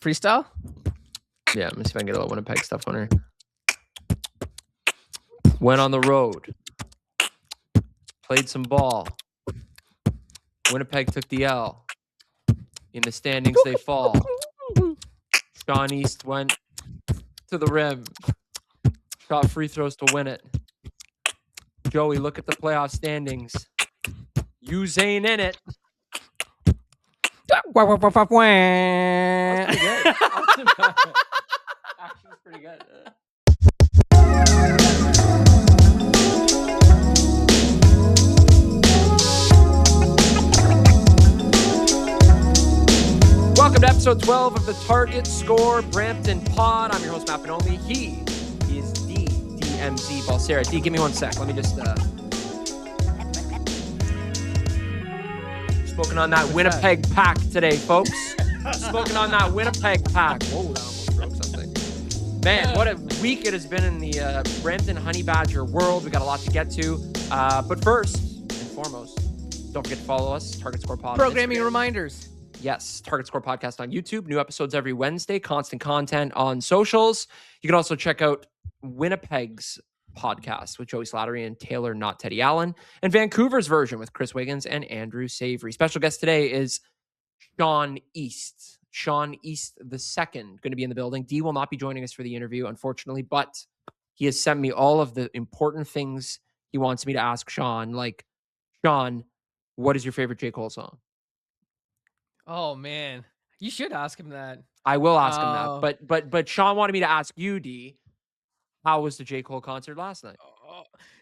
Freestyle? Yeah, let me see if I can get a little Winnipeg stuff on her. Went on the road. Played some ball. Winnipeg took the L. In the standings, they fall. Sean East went to the rim. Shot free throws to win it. Joey, look at the playoff standings. Yous ain't in it. That was pretty good. Actually, it's pretty good. Welcome to episode 12 of the Target Score Brampton Pod. I'm your host, Matt Panomi. He is DMZ Balsera. D, give me 1 sec. Let me just... Smoking on that Winnipeg pack today, folks. Smoking on that Winnipeg pack. Whoa, that almost broke something. Man, what a week it has been in the Brampton Honey Badger world. We got a lot to get to. But first and foremost, don't forget to follow us, Target Score Pod. Programming reminders. Yes, Target Score Podcast on YouTube. New episodes every Wednesday. Constant content on socials. You can also check out Winnipeg's podcast with Joey Slattery and Taylor Not Teddy Allen, and Vancouver's version with Chris Wiggins and Andrew Savory. Special guest today is Sean East. Sean East II going to be in the building. D will not be joining us for the interview, unfortunately, but he has sent me all of the important things he wants me to ask Sean. Like, Sean, what is your favorite J. Cole song? Oh man, you should ask him that. I will ask him that, but Sean wanted me to ask you, D. How was the J. Cole concert last night?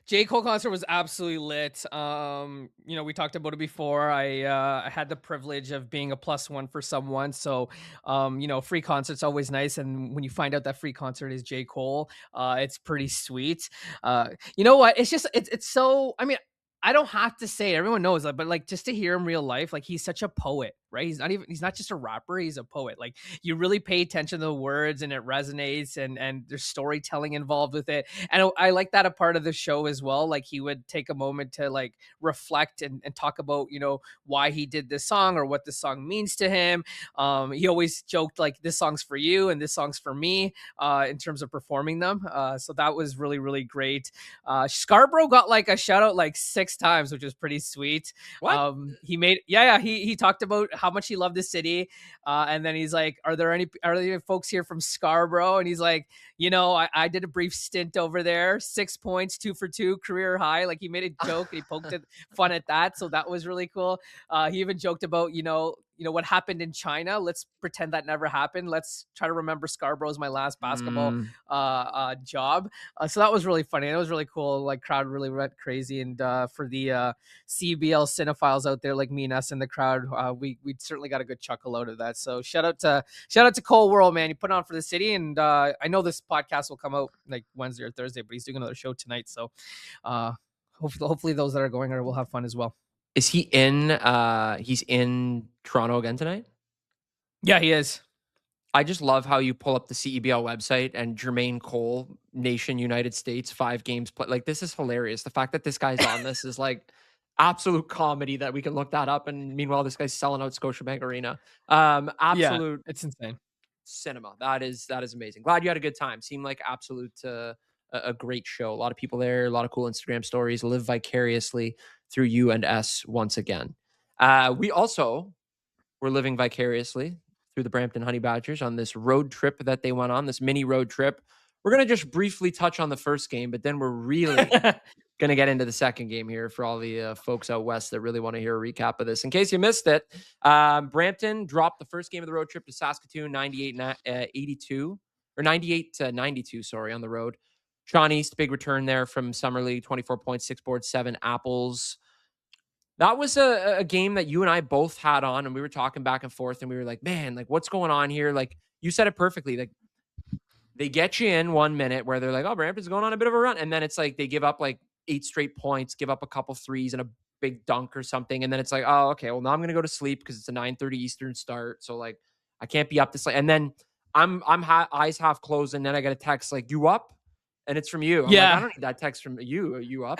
J. Cole concert was absolutely lit. We talked about it before. I had the privilege of being a +1 for someone. So, free concert's always nice. And when you find out that free concert is J. Cole, it's pretty sweet. You know what? It's so, I don't have to say it. Everyone knows that, but like just to hear him real life, like he's such a poet, right? He's not just a rapper, he's a poet. Like you really pay attention to the words and it resonates and there's storytelling involved with it. And I like that a part of the show as well. Like he would take a moment to like reflect and talk about, why he did this song or what this song means to him. He always joked like this song's for you and this song's for me in terms of performing them. So that was really, really great. Scarborough got like a shout out like 6 times, which was pretty sweet. What? He talked about how much he loved the city, and then he's like, are there any folks here from Scarborough? And he's like, I did a brief stint over there, 6 points, 2 for 2, career high. Like he made a joke and he poked fun at that, so that was really cool. He even joked about what happened in China. Let's pretend that never happened. Let's try to remember Scarborough as my last basketball job. So that was really funny. It was really cool. Like crowd really went crazy. And for the CBL cinephiles out there like me and us in the crowd, we certainly got a good chuckle out of that. So shout out to Cole World, man. You put on for the city. And I know this podcast will come out like Wednesday or Thursday, but he's doing another show tonight. So hopefully those that are going there will have fun as well. Is he he's in Toronto again tonight? Yeah, he is. I just love how you pull up the CEBL website and Jermaine Cole, Nation, United States, 5 games played. Like, this is hilarious. The fact that this guy's on this is like absolute comedy that we can look that up. And meanwhile, this guy's selling out Scotiabank Arena. Absolute. Yeah, it's insane. Cinema. That is amazing. Glad you had a good time. Seemed like absolute a great show. A lot of people there, a lot of cool Instagram stories. Live vicariously through you and S once again. We also were living vicariously through the Brampton Honey Badgers on this road trip that they went on, this mini road trip. We're going to just briefly touch on the first game, but then we're really going to get into the second game here for all the folks out west that really want to hear a recap of this. In case you missed it, Brampton dropped the first game of the road trip to Saskatoon 98-92 or 98-92, sorry, on the road. Sean East, big return there from Summer League, 24 points, 6 boards, 7 apples. That was a game that you and I both had on, and we were talking back and forth, and we were like, man, like, what's going on here? Like, you said it perfectly. Like, they get you in 1 minute where they're like, oh, Brampton's going on a bit of a run. And then it's like they give up like 8 straight points, give up a couple threes and a big dunk or something. And then it's like, oh, okay, well, now I'm going to go to sleep because it's a 9:30 Eastern start. So, like, I can't be up this late. And then I'm eyes half closed, and then I get a text like, you up? And it's from you. I'm like, I don't need that text from you. Are you up?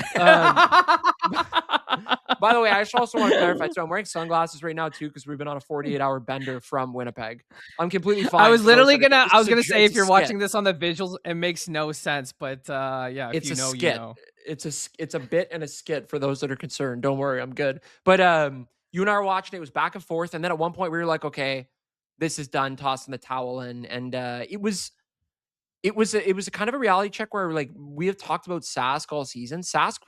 By the way, I just also want to clarify too. I'm wearing sunglasses right now too because we've been on a 48-hour bender from Winnipeg. I'm completely fine for those that are. This I is was gonna say it's if a you're skit. watching this on the visuals, it makes no sense. But yeah, if It's you a know, you skit. know. It's a bit and a skit for those that are concerned. Don't worry, I'm good. But you and I were watching. It was back and forth, and then at one point we were like, okay, this is done. Tossing the towel in, and it was a kind of a reality check where like we have talked about Sask all season. Sask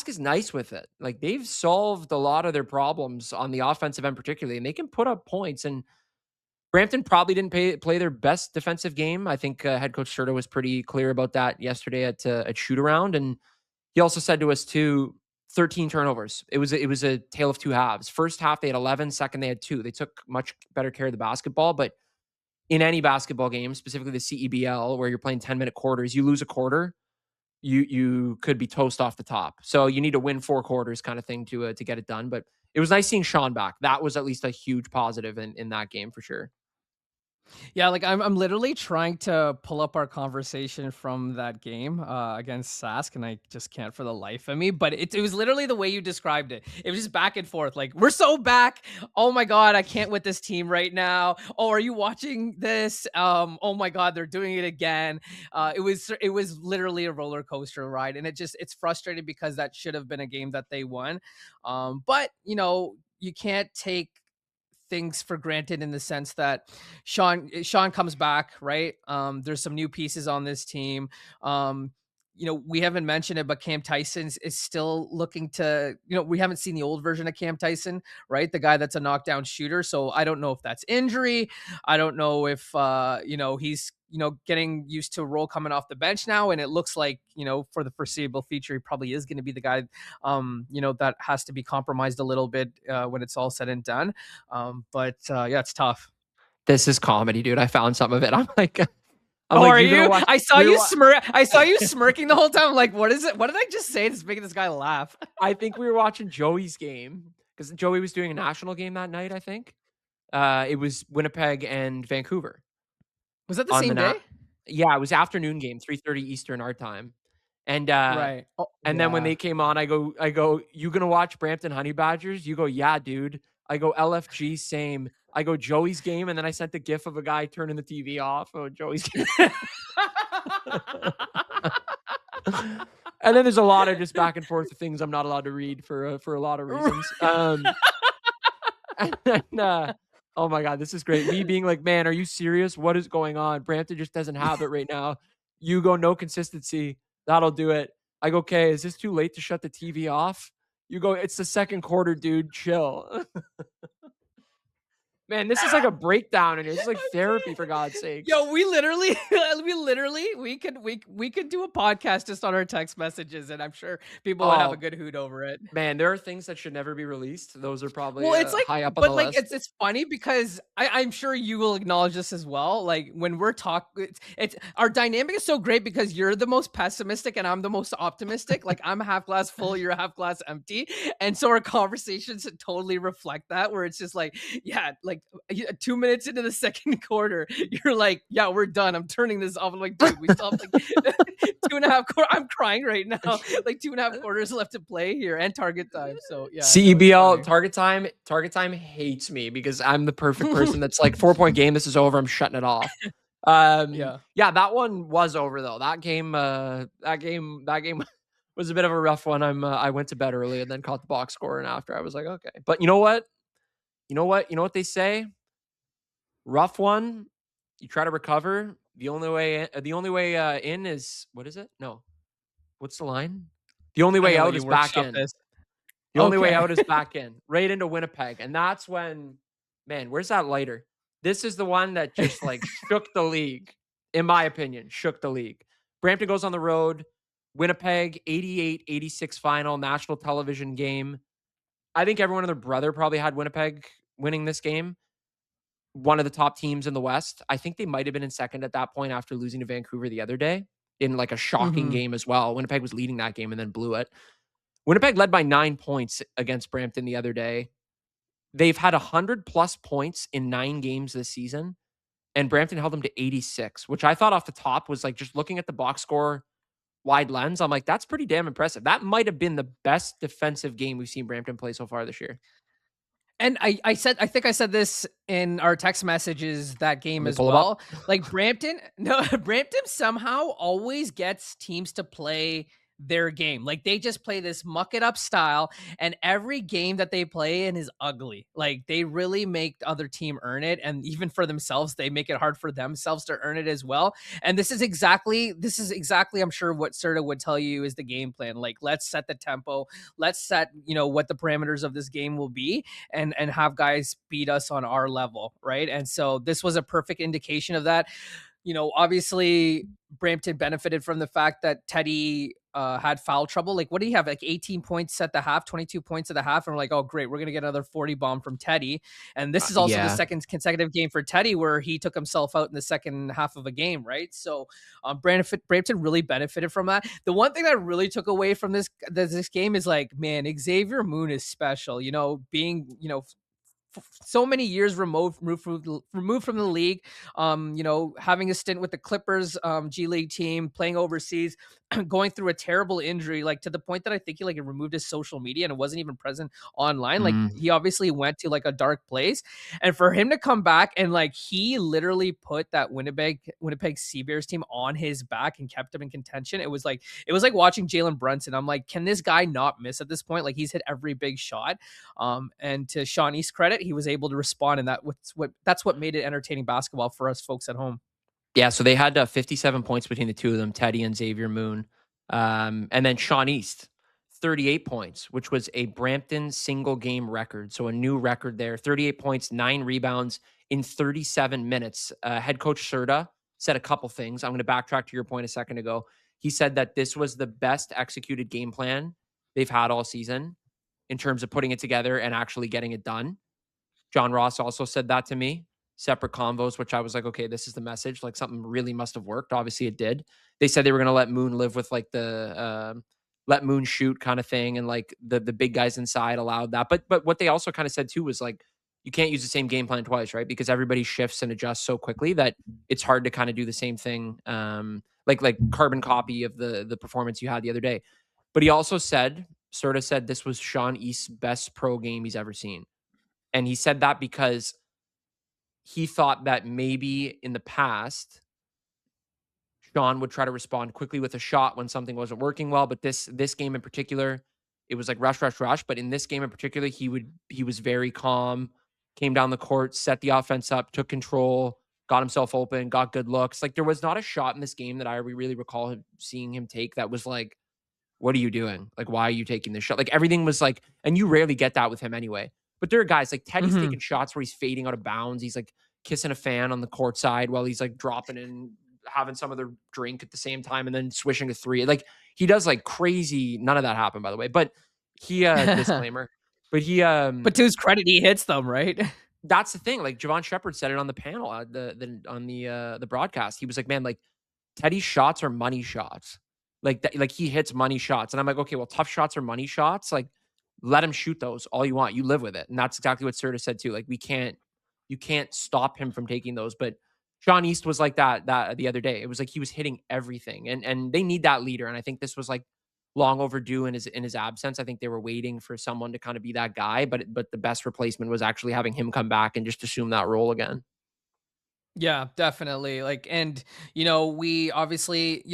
is nice with it. Like they've solved a lot of their problems on the offensive end, particularly, and they can put up points. And Brampton probably didn't play their best defensive game. I think head coach Serta was pretty clear about that yesterday at shoot around, and he also said to us too, 13 turnovers. It was a tale of two halves. First half they had 11, second they had 2. They took much better care of the basketball, but in any basketball game, specifically the CEBL, where you're playing 10-minute quarters, you lose a quarter, you could be toast off the top. So you need to win 4 quarters, kind of thing, to get it done. But it was nice seeing Sean back. That was at least a huge positive in that game for sure. Yeah, like I'm literally trying to pull up our conversation from that game against Sask, and I just can't for the life of me. But it was literally the way you described it. It was just back and forth. Like, we're so back. Oh my god, I can't with this team right now. Oh, are you watching this? Oh my god, they're doing it again. It was literally a roller coaster ride, and it's frustrating because that should have been a game that they won. But you know, you can't take things for granted in the sense that Sean comes back, right? There's some new pieces on this team. You know, we haven't mentioned it, but Cam Tyson is still looking to, you know, we haven't seen the old version of Cam Tyson, right? The guy that's a knockdown shooter. So I don't know if that's injury. I don't know if, you know, he's, you know, getting used to a role coming off the bench now. And it looks like, you know, for the foreseeable future, he probably is going to be the guy, you know, that has to be compromised a little bit when it's all said and done. But yeah, it's tough. This is comedy, dude. I found some of it. I'm Oh, like, are you're gonna you? watch. I saw you smirk. I saw you smirking the whole time. I'm like, what is it? What did I just say that's making this guy laugh? I think we were watching Joey's game because Joey was doing a national game that night. I think it was Winnipeg and Vancouver Was that the on the same nat. day? Yeah, it was afternoon game, 3:30 Eastern our time, and Right. Oh, then when yeah. they came on, I go, you gonna watch Brampton Honey Badgers? You go, yeah, dude. I go, LFG, same. I go, Joey's game, and then I sent the gif of a guy turning the TV off. Oh, Joey's game. And then there's a lot of just back and forth of things I'm not allowed to read for a lot of reasons. And then, oh my god, this is great. Me being like, man, are you serious? What is going on? Brampton just doesn't have it right now. You go, no consistency. That'll do it. I go, okay, is this too late to shut the TV off? You go, it's the second quarter, dude. Chill. Man, this is like a breakdown and it's like therapy for God's sakes. Yo, we literally, we could do a podcast just on our text messages, and I'm sure people would have a Oh, good hoot over it. man, there are things that should never be released. Those are probably Well, it's like, high up on the but like, list. it's funny because I'm sure you will acknowledge this as well. Like when we're talking, it's our dynamic is so great because you're the most pessimistic and I'm the most optimistic. Like I'm a half glass full, you're a half glass empty, and so our conversations totally reflect that. Where it's just like, yeah, like 2 minutes into the second quarter, you're like, yeah, we're done. I'm turning this off. I'm like, dude, we still have like 2.5 quarters. I'm crying right now. Like 2.5 quarters left to play here and target time. So yeah, no, it's CEBL funny. target time hates me because I'm the perfect person that's like 4 point game. This is over. I'm shutting it off. Yeah. Yeah, that one was over though. That game was a bit of a rough one. I went to bed early and then caught the box score, and after I was like, okay. But you know what? You know what they say? Rough one. You try to recover. The only way in is what is it? No. What's the line? The only I'm way gonna let out you is back workshop in. this. The only way Okay. out is back in, right into Winnipeg. And that's when, man, where's that lighter? This is the one that just like shook the league, in my opinion, shook the league. Brampton goes on the road, Winnipeg, 88-86 final, national television game. I think everyone and their brother probably had Winnipeg winning this game. One of the top teams in the West. I think they might have been in second at that point after losing to Vancouver the other day in like a shocking Mhm. game as well. Winnipeg was leading that game and then blew it. Winnipeg led by 9 points against Brampton the other day. They've had 100 plus points in 9 games this season, and Brampton held them to 86, which I thought off the top was like just looking at the box score wide lens, I'm like, that's pretty damn impressive. That might have been the best defensive game we've seen Brampton play so far this year. And I think I said this in our text messages that Let game me as pull him up. well. Like Brampton, no, Brampton somehow always gets teams to play their game. Like they just play this muck it up style, and every game that they play in is ugly. Like they really make the other team earn it, and even for themselves, they make it hard for themselves to earn it as well. And this is exactly I'm sure what Serta would tell you is the game plan. Like let's set the tempo, let's set what the parameters of this game will be, and have guys beat us on our level, right? And so this was a perfect indication of that. Obviously Brampton benefited from the fact that Teddy had foul trouble. Like, what do you have? Like 18 points at the half, 22 points at the half. And we're like, oh, great. We're going to get another 40 bomb from Teddy. And this is also the Yeah. second consecutive game for Teddy where he took himself out in the second half of a game, right? So Brampton really benefited from that. The one thing that I really took away from this game is like, man, Xavier Moon is special. Being, so many years removed from the league, having a stint with the Clippers G League team, playing overseas, going through a terrible injury, like to the point that I think he like removed his social media and wasn't even present online. Like Mm. he obviously went to like a dark place, and for him to come back and like he literally put that Winnipeg Seabears team on his back and kept him in contention. It was like watching Jalen Brunson. I'm like, can this guy not miss at this point? Like he's hit every big shot. And to Shawnee's credit, he was able to respond, and that's what made it entertaining basketball for us folks at home. Yeah, so they had 57 points between the two of them, Teddy and Xavier Moon. And then Sean East, 38 points, which was a Brampton single game record. So a new record there. 38 points, 9 rebounds in 37 minutes. Head coach Serta said a couple things. I'm going to backtrack to your point a second ago. He said that this was the best executed game plan they've had all season in terms of putting it together and actually getting it done. John Ross also said that to me, separate convos, which I was like, okay, this is the message. Like something really must have worked. Obviously, it did. They said they were going to let Moon live with like the let Moon shoot kind of thing, and like the big guys inside allowed that. But what they also kind of said too was like you can't use the same game plan twice, right? Because everybody shifts and adjusts so quickly that it's hard to kind of do the same thing, like carbon copy of the performance you had the other day. But he also said, sort of said this was Sean East's best pro game he's ever seen. And he said that because he thought that maybe in the past, Sean would try to respond quickly with a shot when something wasn't working well. But this game in particular, it was like rush, rush, rush. But in this game in particular, he was very calm, came down the court, set the offense up, took control, got himself open, got good looks. Like there was not a shot in this game that I really recall seeing him take that was like, what are you doing? Like, why are you taking this shot? Like everything was like, and you rarely get that with him anyway. But there are guys like Teddy's Mhm. taking shots where he's fading out of bounds. He's like kissing a fan on the court side while he's like dropping in, having some other drink at the same time, and then swishing a three. Like he does like crazy. None of that happened, by the way. But he disclaimer. But he But to his credit, he hits them, right? that's the thing. Like Javon Shepard said it on the panel, the broadcast. He was like, man, like Teddy's shots are money shots. Like that, like he hits money shots. And I'm like, okay, well, tough shots are money shots. Like, let him shoot those all you want. You live with it. And that's exactly what Serta said too. Like, you can't stop him from taking those. But Sean East was like that the other day. It was like he was hitting everything. And they need that leader. And I think this was like long overdue in his absence. I think they were waiting for someone to kind of be that guy. But the best replacement was actually having him come back and just assume that role again. Yeah, definitely. Like, and we obviously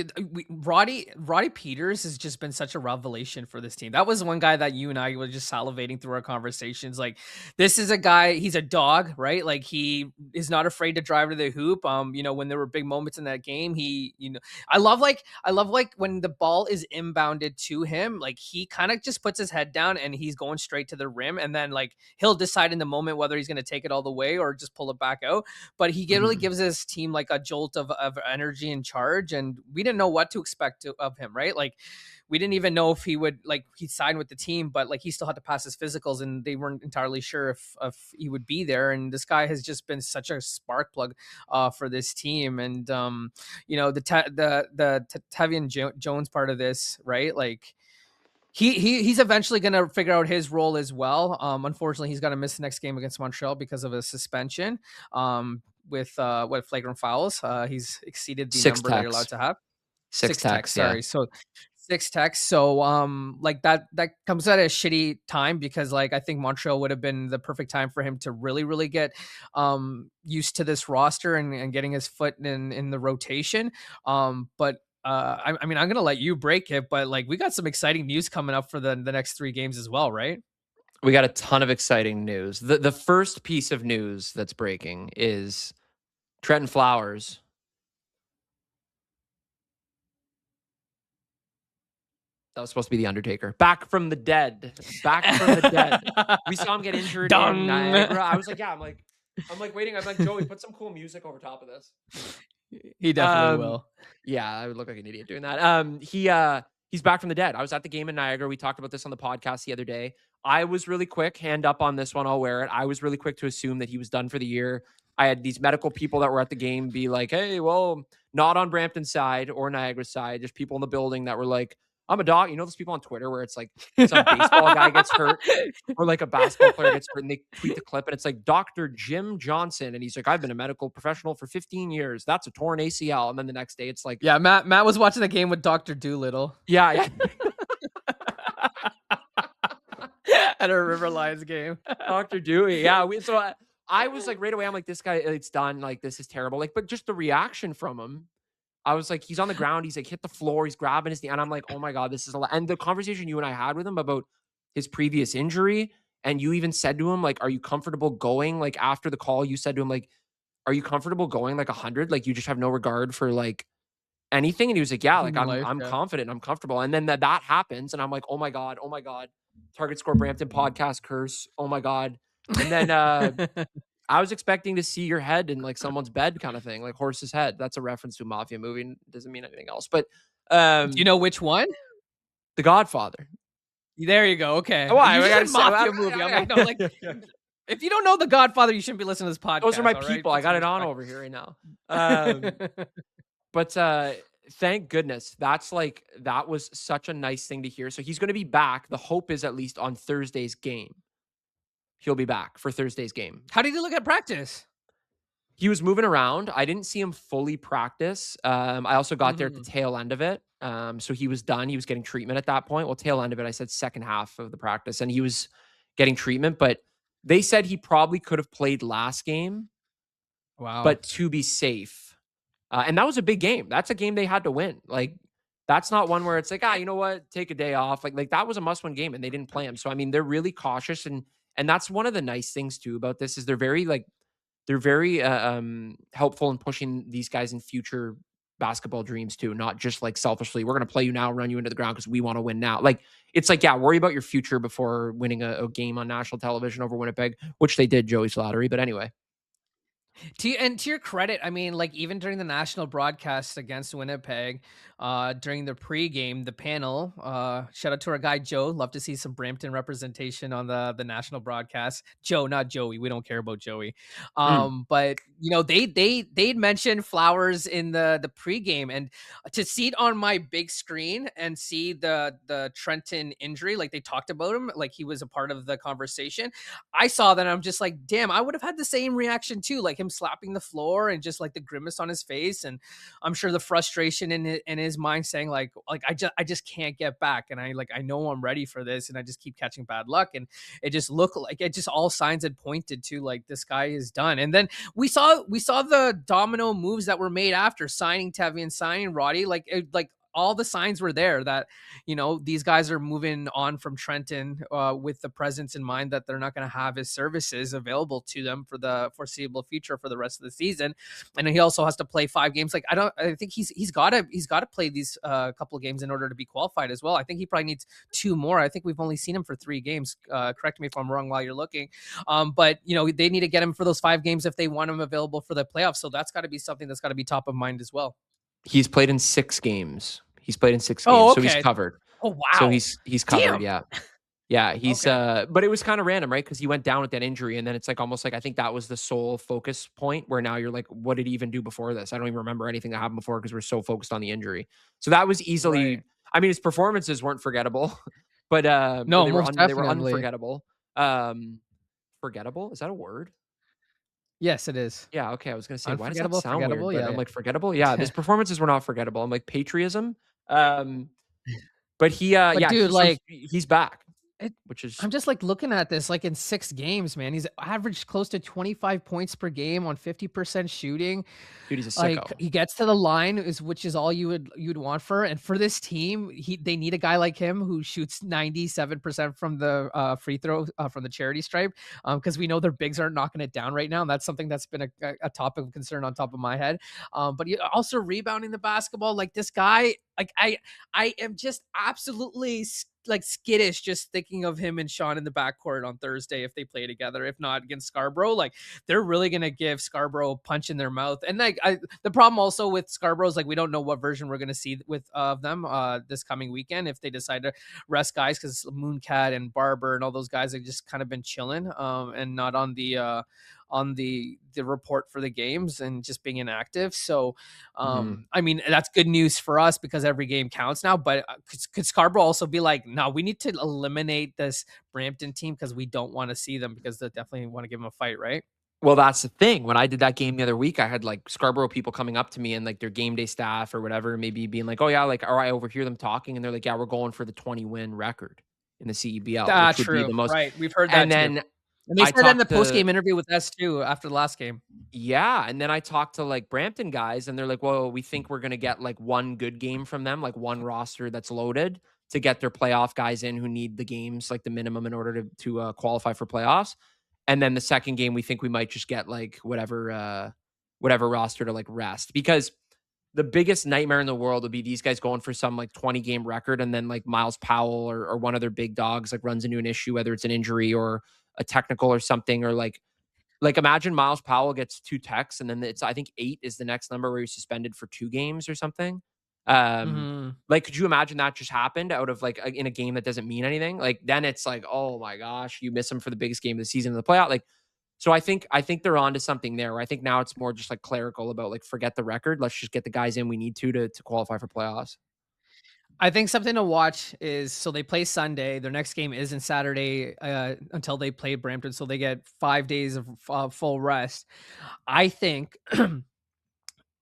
Roddy Peters has just been such a revelation for this team. That was one guy that you and I were just salivating through our conversations. Like, this is a guy. He's a dog, right? Like, he is not afraid to drive to the hoop. When there were big moments in that game, I love like when the ball is inbounded to him. Like, he kind of just puts his head down and he's going straight to the rim, and then like he'll decide in the moment whether he's going to take it all the way or just pull it back out. But he really Mhm. gives his team like a jolt of energy and charge, and we didn't know what to expect of him, right? Like we didn't even know if he'd sign with the team, but like he still had to pass his physicals, and they weren't entirely sure if he would be there. And this guy has just been such a spark plug for this team. And the Tavian Jones part of this, right? Like he's eventually going to figure out his role as well. Unfortunately, he's going to miss the next game against Montreal because of a suspension. With flagrant fouls, he's exceeded the Six number that you're techs. allowed to have. Six Six texts, texts, yeah. sorry. So six texts. So like that comes at a shitty time because like I think Montreal would have been the perfect time for him to really get used to this roster and getting his foot in the rotation. But I mean I'm gonna let you break it, but like we got some exciting news coming up for the next three games as well, right? We got a ton of exciting news. The first piece of news that's breaking is Trenton Flowers. That was supposed to be the Undertaker. Back from the dead. Back from the dead. We saw him get injured in Dung. Niagara. I was like, yeah, I'm like waiting. I'm like, Joey, put some cool music over top of this. He definitely Um, will. yeah, I would look like an idiot doing that. He's back from the dead. I was at the game in Niagara. We talked about this on the podcast the other day. I was really quick, hand up on this one, I'll wear it. I was really quick to assume that he was done for the year. I had these medical people that were at the game be like, hey, well, not on Brampton's side or Niagara's side. There's people in the building that were like, I'm a dog. You know those people on Twitter where it's like some baseball guy gets hurt or like a basketball player gets hurt and they tweet the clip and it's like Dr. Jim Johnson. And he's like, I've been a medical professional for 15 years. That's a torn ACL. And then the next day it's like, Yeah, Matt was watching the game with Dr. Doolittle. yeah. At a River Lions game. Dr. Dewey. Yeah. I was like right away, I'm like, this guy, it's done. Like, this is terrible. Like, but just the reaction from him, I was like, he's on the ground. He's like hit the floor. He's grabbing his knee. And I'm like, oh my God, this is a lot. And the conversation you and I had with him about his previous injury, and you even said to him, like, are you comfortable going? Like after the call, you said to him, like, are you comfortable going like 100? Like you just have no regard for like anything. And he was like, yeah, like Life, I'm yeah. confident. I'm comfortable. And then that happens. And I'm like, oh my God. Target Score Brampton podcast curse. Oh my God. And then I was expecting to see your head in like someone's bed kind of thing, like Horse's Head. That's a reference to a mafia movie. Doesn't mean anything else. But Do you know which one? The Godfather. There you go. Okay. Why? You I just gotta said say, mafia movie. I'm like, no, like if you don't know The Godfather, you shouldn't be listening to this podcast. those are my all right? people. Put I got some it on respect. over here right now. But thank goodness. That was such a nice thing to hear. So he's going to be back. The hope is at least on Thursday's game. He'll be back for Thursday's game. How did you look at practice? He was moving around. I didn't see him fully practice. I also got there at the tail end of it. So he was done. He was getting treatment at that point. Well, tail end of it, I said second half of the practice, and he was getting treatment. But they said he probably could have played last game, Wow. but to be safe. And that was a big game. That's a game they had to win. Like, that's not one where it's like, you know what, take a day off. Like that was a must-win game, and they didn't play him. So I mean, they're really cautious, and that's one of the nice things too about this is they're very helpful in pushing these guys in future basketball dreams too, not just like selfishly, we're going to play you now, run you into the ground because we want to win now. Like it's like, yeah, worry about your future before winning a game on national television over Winnipeg, which they did, Joey Slattery. But anyway. To your credit, I mean, like even during the national broadcast against Winnipeg, during the pregame, the panel, shout out to our guy Joe. Love to see some Brampton representation on the national broadcast. Joe, not Joey. We don't care about Joey. But you know, they'd mentioned Flowers in the pregame, and to see it on my big screen and see the Trenton injury, like they talked about him, like he was a part of the conversation. I saw that and I'm just like, damn, I would have had the same reaction too, like him slapping the floor and just like the grimace on his face, and I'm sure the frustration in his mind saying like I just can't get back, and I know I'm ready for this, and I just keep catching bad luck, and it just looked like it just all signs had pointed to like this guy is done. And then we saw the domino moves that were made after signing Tevi and signing Roddy, like all the signs were there that, you know, these guys are moving on from Trenton with the presence in mind that they're not going to have his services available to them for the foreseeable future for the rest of the season. And he also has to play 5 games. Like I think he's got to play these couple of games in order to be qualified as well. I think he probably needs 2 more. I think we've only seen him for 3 games. Correct me if I'm wrong while you're looking. But you know, they need to get him for those 5 games if they want him available for the playoffs. So that's got to be something that's got to be top of mind as well. He's played in 6 games. So okay. he's covered. Oh wow. So he's covered. Damn. Yeah. Yeah. He's okay. But it was kind of random, right? Because he went down with that injury, and then it's like almost like I think that was the sole focus point where now you're like, what did he even do before this? I don't even remember anything that happened before because we're so focused on the injury. So that was easily Right. I mean, his performances weren't forgettable, but No, they most were they were definitely. unforgettable. Forgettable? Is that a word? Yes, it is. Yeah, okay, I was gonna say, why does that Unforgettable, sound weird? forgettable. But Yeah, I'm yeah. like, forgettable? Yeah, his performances were not forgettable. I'm like, patriotism? Um, but he, But yeah, dude, like, he's back, it which is I'm just, like, looking at this, like, in 6 games, man, he's averaged close to 25 points per game on 50% shooting. dude, he's a Like, sicko. he gets to the line which is all you'd want for, and for this team, they need a guy like him who shoots 97% from the, free throw, from the charity stripe, because we know their bigs aren't knocking it down right now, and that's something that's been a topic of concern on top of my head. But he also rebounding the basketball, like, this guy, like, I am just absolutely like skittish just thinking of him and Sean in the backcourt on Thursday if they play together. If not against Scarborough, like they're really gonna give Scarborough a punch in their mouth. And like the problem also with Scarborough is like we don't know what version we're gonna see with of them this coming weekend if they decide to rest guys because Mooncat and Barber and all those guys have just kind of been chilling and not on the report for the games and just being inactive. So Mhm. I mean, that's good news for us because every game counts now. But could Scarborough also be like, no, we need to eliminate this Brampton team because we don't want to see them because they definitely want to give them a fight, right? Well, that's the thing. When I did that game the other week, I had like Scarborough people coming up to me and like their game day staff or whatever, maybe being like, "Oh yeah, like," or I overhear them talking, and they're like, "Yeah, we're going for the 20-win record in the CEBL, Ah, which would be true. the most." Right. We've heard And that too. then And they I said that in the talked post to game interview with us too after the last game. Yeah, and then I talked to, like, Brampton guys, and they're like, "Well, we think we're gonna get, like, 1 good game from them, like, 1 roster that's loaded to get their playoff guys in who need the games, like, the minimum in order to qualify for playoffs, and then the second game, we think we might just get, like, whatever roster to, like, rest." Because the biggest nightmare in the world would be these guys going for some, like, 20-game record, and then, like, Miles Powell or one of their big dogs, like, runs into an issue, whether it's an injury or a technical or something, or, like, imagine Miles Powell gets 2 techs, and then it's I think 8 is the next number where he's suspended for 2 games or something. Um, Hmm. like, could you imagine that just happened out of, like, in a game that doesn't mean anything? Like, then it's like, "Oh my gosh, you miss him for the biggest game of the season in the playoff." Like, so I think they're onto something there, where I think now it's more just, like, clerical about, like, forget the record, let's just get the guys in we need to qualify for playoffs. I think something to watch is so they play Sunday. Their next game isn't Saturday until they play Brampton, so they get 5 days of full rest. I think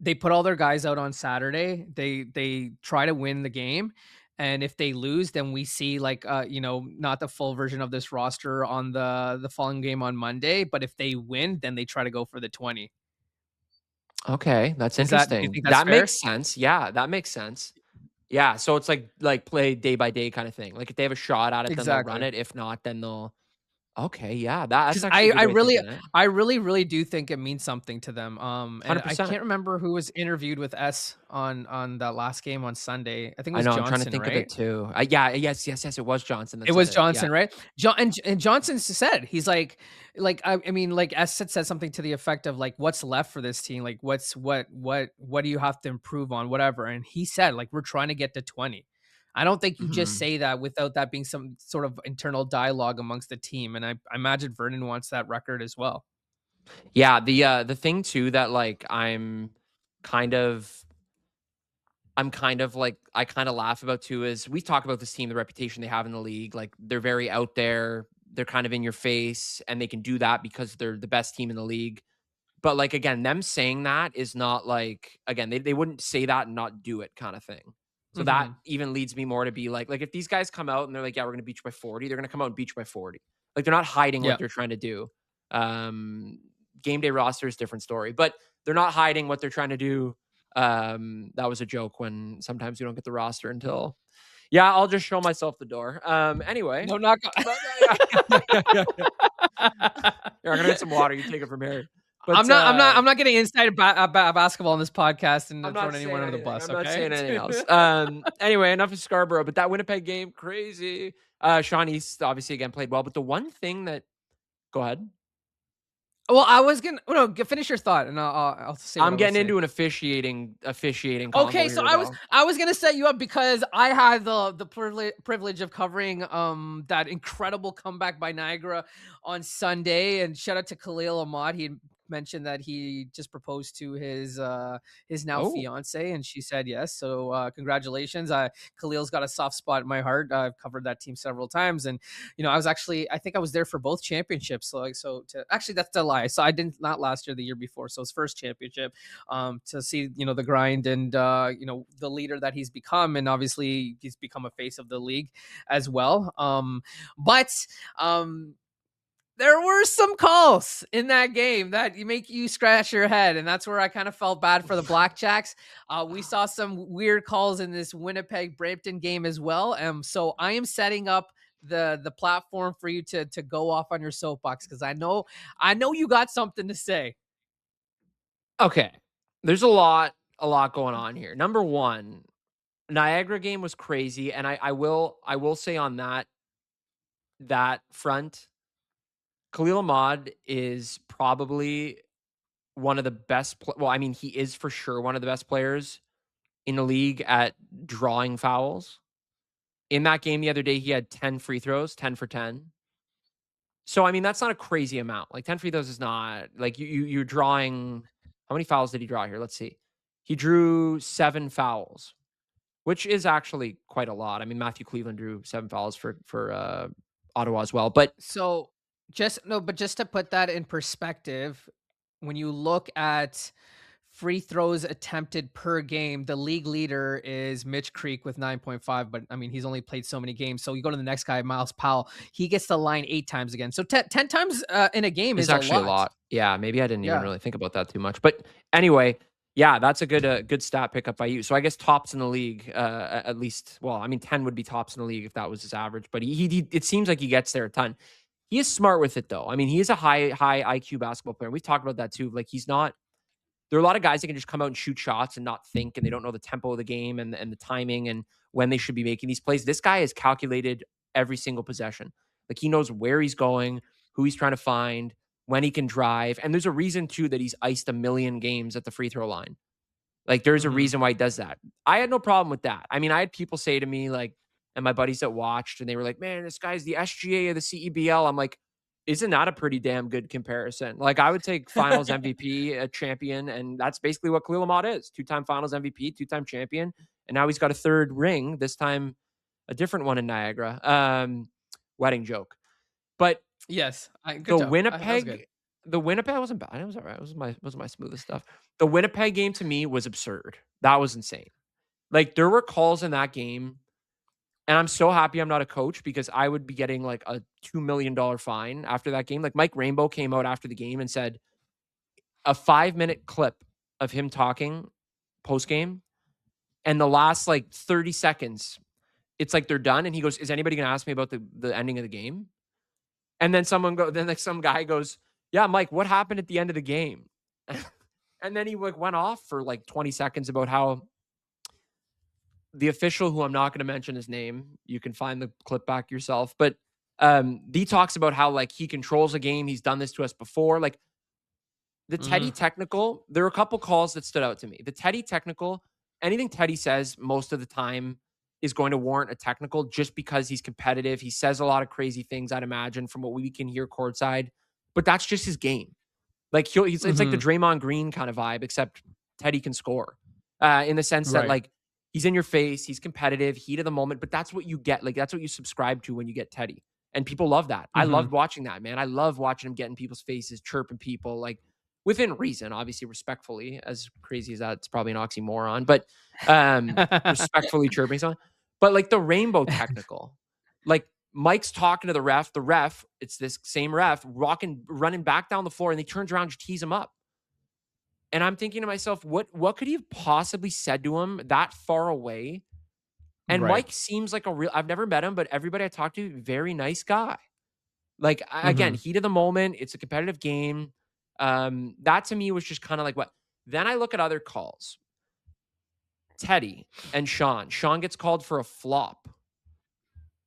they put all their guys out on Saturday. They try to win the game, and if they lose, then we see like not the full version of this roster on the following game on Monday. But if they win, then they try to go for the 20. Okay, that's Is that? Do you interesting. think that's That fair? makes sense. Yeah, that makes sense. Yeah, so it's like play day by day kinda thing. Like, if they have a shot at it, then they'll run Exactly. it. If not, then they'll Okay, yeah, that's 'Cause actually a good way of thinking of it. I really, really do think it means something to them, and I 100%. can't remember who was interviewed with S on that last game on Sunday. I think it I was know, I'm trying to Johnson, think of it right? too. Yeah, yes, it was Johnson that It said was it. Yeah. Johnson, right? And Johnson said, he's I mean, like, S had said something to the effect of, like, "What's left for this team? Like, what do you have to improve on?" Whatever, and he said, like, "We're trying to get to 20." I don't think you just Mhm. say that without that being some sort of internal dialogue amongst the team, and I imagine Vernon wants that record as well. Yeah, the thing too that, like, kind of like I kinda laugh about too is we talk about this team, the reputation they have in the league, like, they're very out there, they're kind of in your face, and they can do that because they're the best team in the league. But, like, again, them saying that is not like again, they wouldn't say that and not do it kinda thing. So that Mhm. even leads me more to be like, if these guys come out and they're like, "Yeah, we're gonna beat you by 40," they're gonna come out and beat you by 40. Like, they're not hiding what Yeah. they're trying to do. Um, Game day roster is a different story, but they're not hiding what they're trying to do. That was a joke when sometimes you don't get the roster until yeah, I'll just show myself the door. Anyway, No, knock but yeah. Here, I'm gonna get some water, you take it from here. But, I'm not getting inside basketball on this podcast and I'm not throwing anyone saying under the anything. bus, I'm not okay? saying anything else. Anyway, enough of Scarborough, but that Winnipeg game, crazy. Sean East obviously again played well, but the one thing that go ahead. Well, I was gonna no, finish your thought, and I'll say what I'm I'm gonna getting say. into an officiating Okay, convo so here as well. I was gonna set you up because I had the privilege of covering that incredible comeback by Niagara on Sunday, and shout out to Khalil Ahmad. He mentioned that he just proposed to his now Oh, fiance, and she said yes. So congratulations. Khalil's got a soft spot in my heart. I've covered that team several times, and I think I was there for both championships. So actually, that's a lie. So I didn't, not last year, the year before. So his first championship, to see the grind and the leader that he's become, and obviously he's become a face of the league as well. But there were some calls in that game that you make you scratch your head, and that's where I kind of felt bad for the Blackjacks. We saw some weird calls in this Winnipeg Brampton game as well. So I am setting up the platform for you to go off on your soapbox, because I know you got something to say. okay. There's a lot going on here. Number one, Niagara game was crazy, and I will say on that front, Khalil Ahmad is probably one of the best. Well, I mean, he is for sure one of the best players in the league at drawing fouls. In that game the other day, he had 10 free throws, 10 for 10. So I mean, that's not a crazy amount. Like 10 free throws is not like you're drawing. How many fouls did he draw here? Let's see. He drew 7 fouls, which is actually quite a lot. I mean, Matthew Cleveland drew 7 fouls for Ottawa as well. But So just no, but just to put that in perspective, when you look at free throws attempted per game, the league leader is Mitch Creek with 9.5. But I mean, he's only played so many games. So you go to the next guy, Miles Powell. He gets the line 8 times again. So 10 times in a game it's is a actually a lot. lot. Yeah, maybe I didn't even Yeah. really think about that too much. But anyway, yeah, that's a good stat pickup by you. So I guess tops in the league, at least. Well, I mean, 10 would be tops in the league if that was his average. But he it seems like he gets there a ton. He is smart with it though. I mean, he is a high IQ basketball player. We've talked about that too. Like he's not. There are a lot of guys that can just come out and shoot shots and not think, and they don't know the tempo of the game and the timing and when they should be making these plays. This guy is calculated every single possession. Like he knows where he's going, who he's trying to find, when he can drive. And there's a reason too that he's iced a million games at the free throw line. Like there's a Hmm. reason why he does that. I had no problem with that. I mean, I had people say to me like, and my buddies that watched, and they were like, "Man, this guy's the SGA of the CEBL." I'm like, isn't that a pretty damn good comparison? Like I would take Finals MVP, a champion, and that's basically what Khalil Ahmad is: two-time Finals MVP, two-time champion, and now he's got a third ring. This time, a different one in Niagara. Wedding joke, but Yes. Good the job. That was good. Winnipeg the Winnipeg wasn't bad. It was all right. It was my smoothest stuff. The Winnipeg game to me was absurd. That was insane. Like there were calls in that game, and I'm so happy I'm not a coach because I would be getting like a $2 million fine after that game. Like Mike Rainbow came out after the game and said a 5-minute clip of him talking post game, and the last like 30 seconds, it's like they're done, and he goes, "Is anybody going to ask me about the ending of the game?" And then like some guy goes, "Yeah, Mike, what happened at the end of the game?" And then he like went off for like 20 seconds about how the official, who I'm not going to mention his name, you can find the clip back yourself, but he talks about how like he controls a game. He's done this to us before. Like the Teddy Hmm. technical, there are a couple calls that stood out to me. The Teddy technical, anything Teddy says most of the time is going to warrant a technical just because he's competitive. He says a lot of crazy things, I'd imagine, from what we can hear courtside, but that's just his game. Like it's like the Hmm. Draymond Green kind of vibe, except Teddy can score, in the sense that Right. like he's in your face, he's competitive, heat of the moment. But that's what you get. Like that's what you subscribe to when you get Teddy, and people love that. I Hmm. loved watching that, man. I love watching him get in people's faces, chirping people, like within reason, obviously respectfully. As crazy as that, it's probably an oxymoron, but respectfully chirping someone. But like the rainbow technical, like Mike's talking to the ref. The ref, it's this same ref, running back down the floor, and he turns around, just tease him up. And I'm thinking to myself, what could he have possibly said to him that far away? And Right. Mike seems like a real. I've never met him, but everybody I talked to, very nice guy. Like again, Hmm. heat of the moment. It's a competitive game. That to me was just kind of like what. Then I look at other calls. Teddy and Sean. Sean gets called for a flop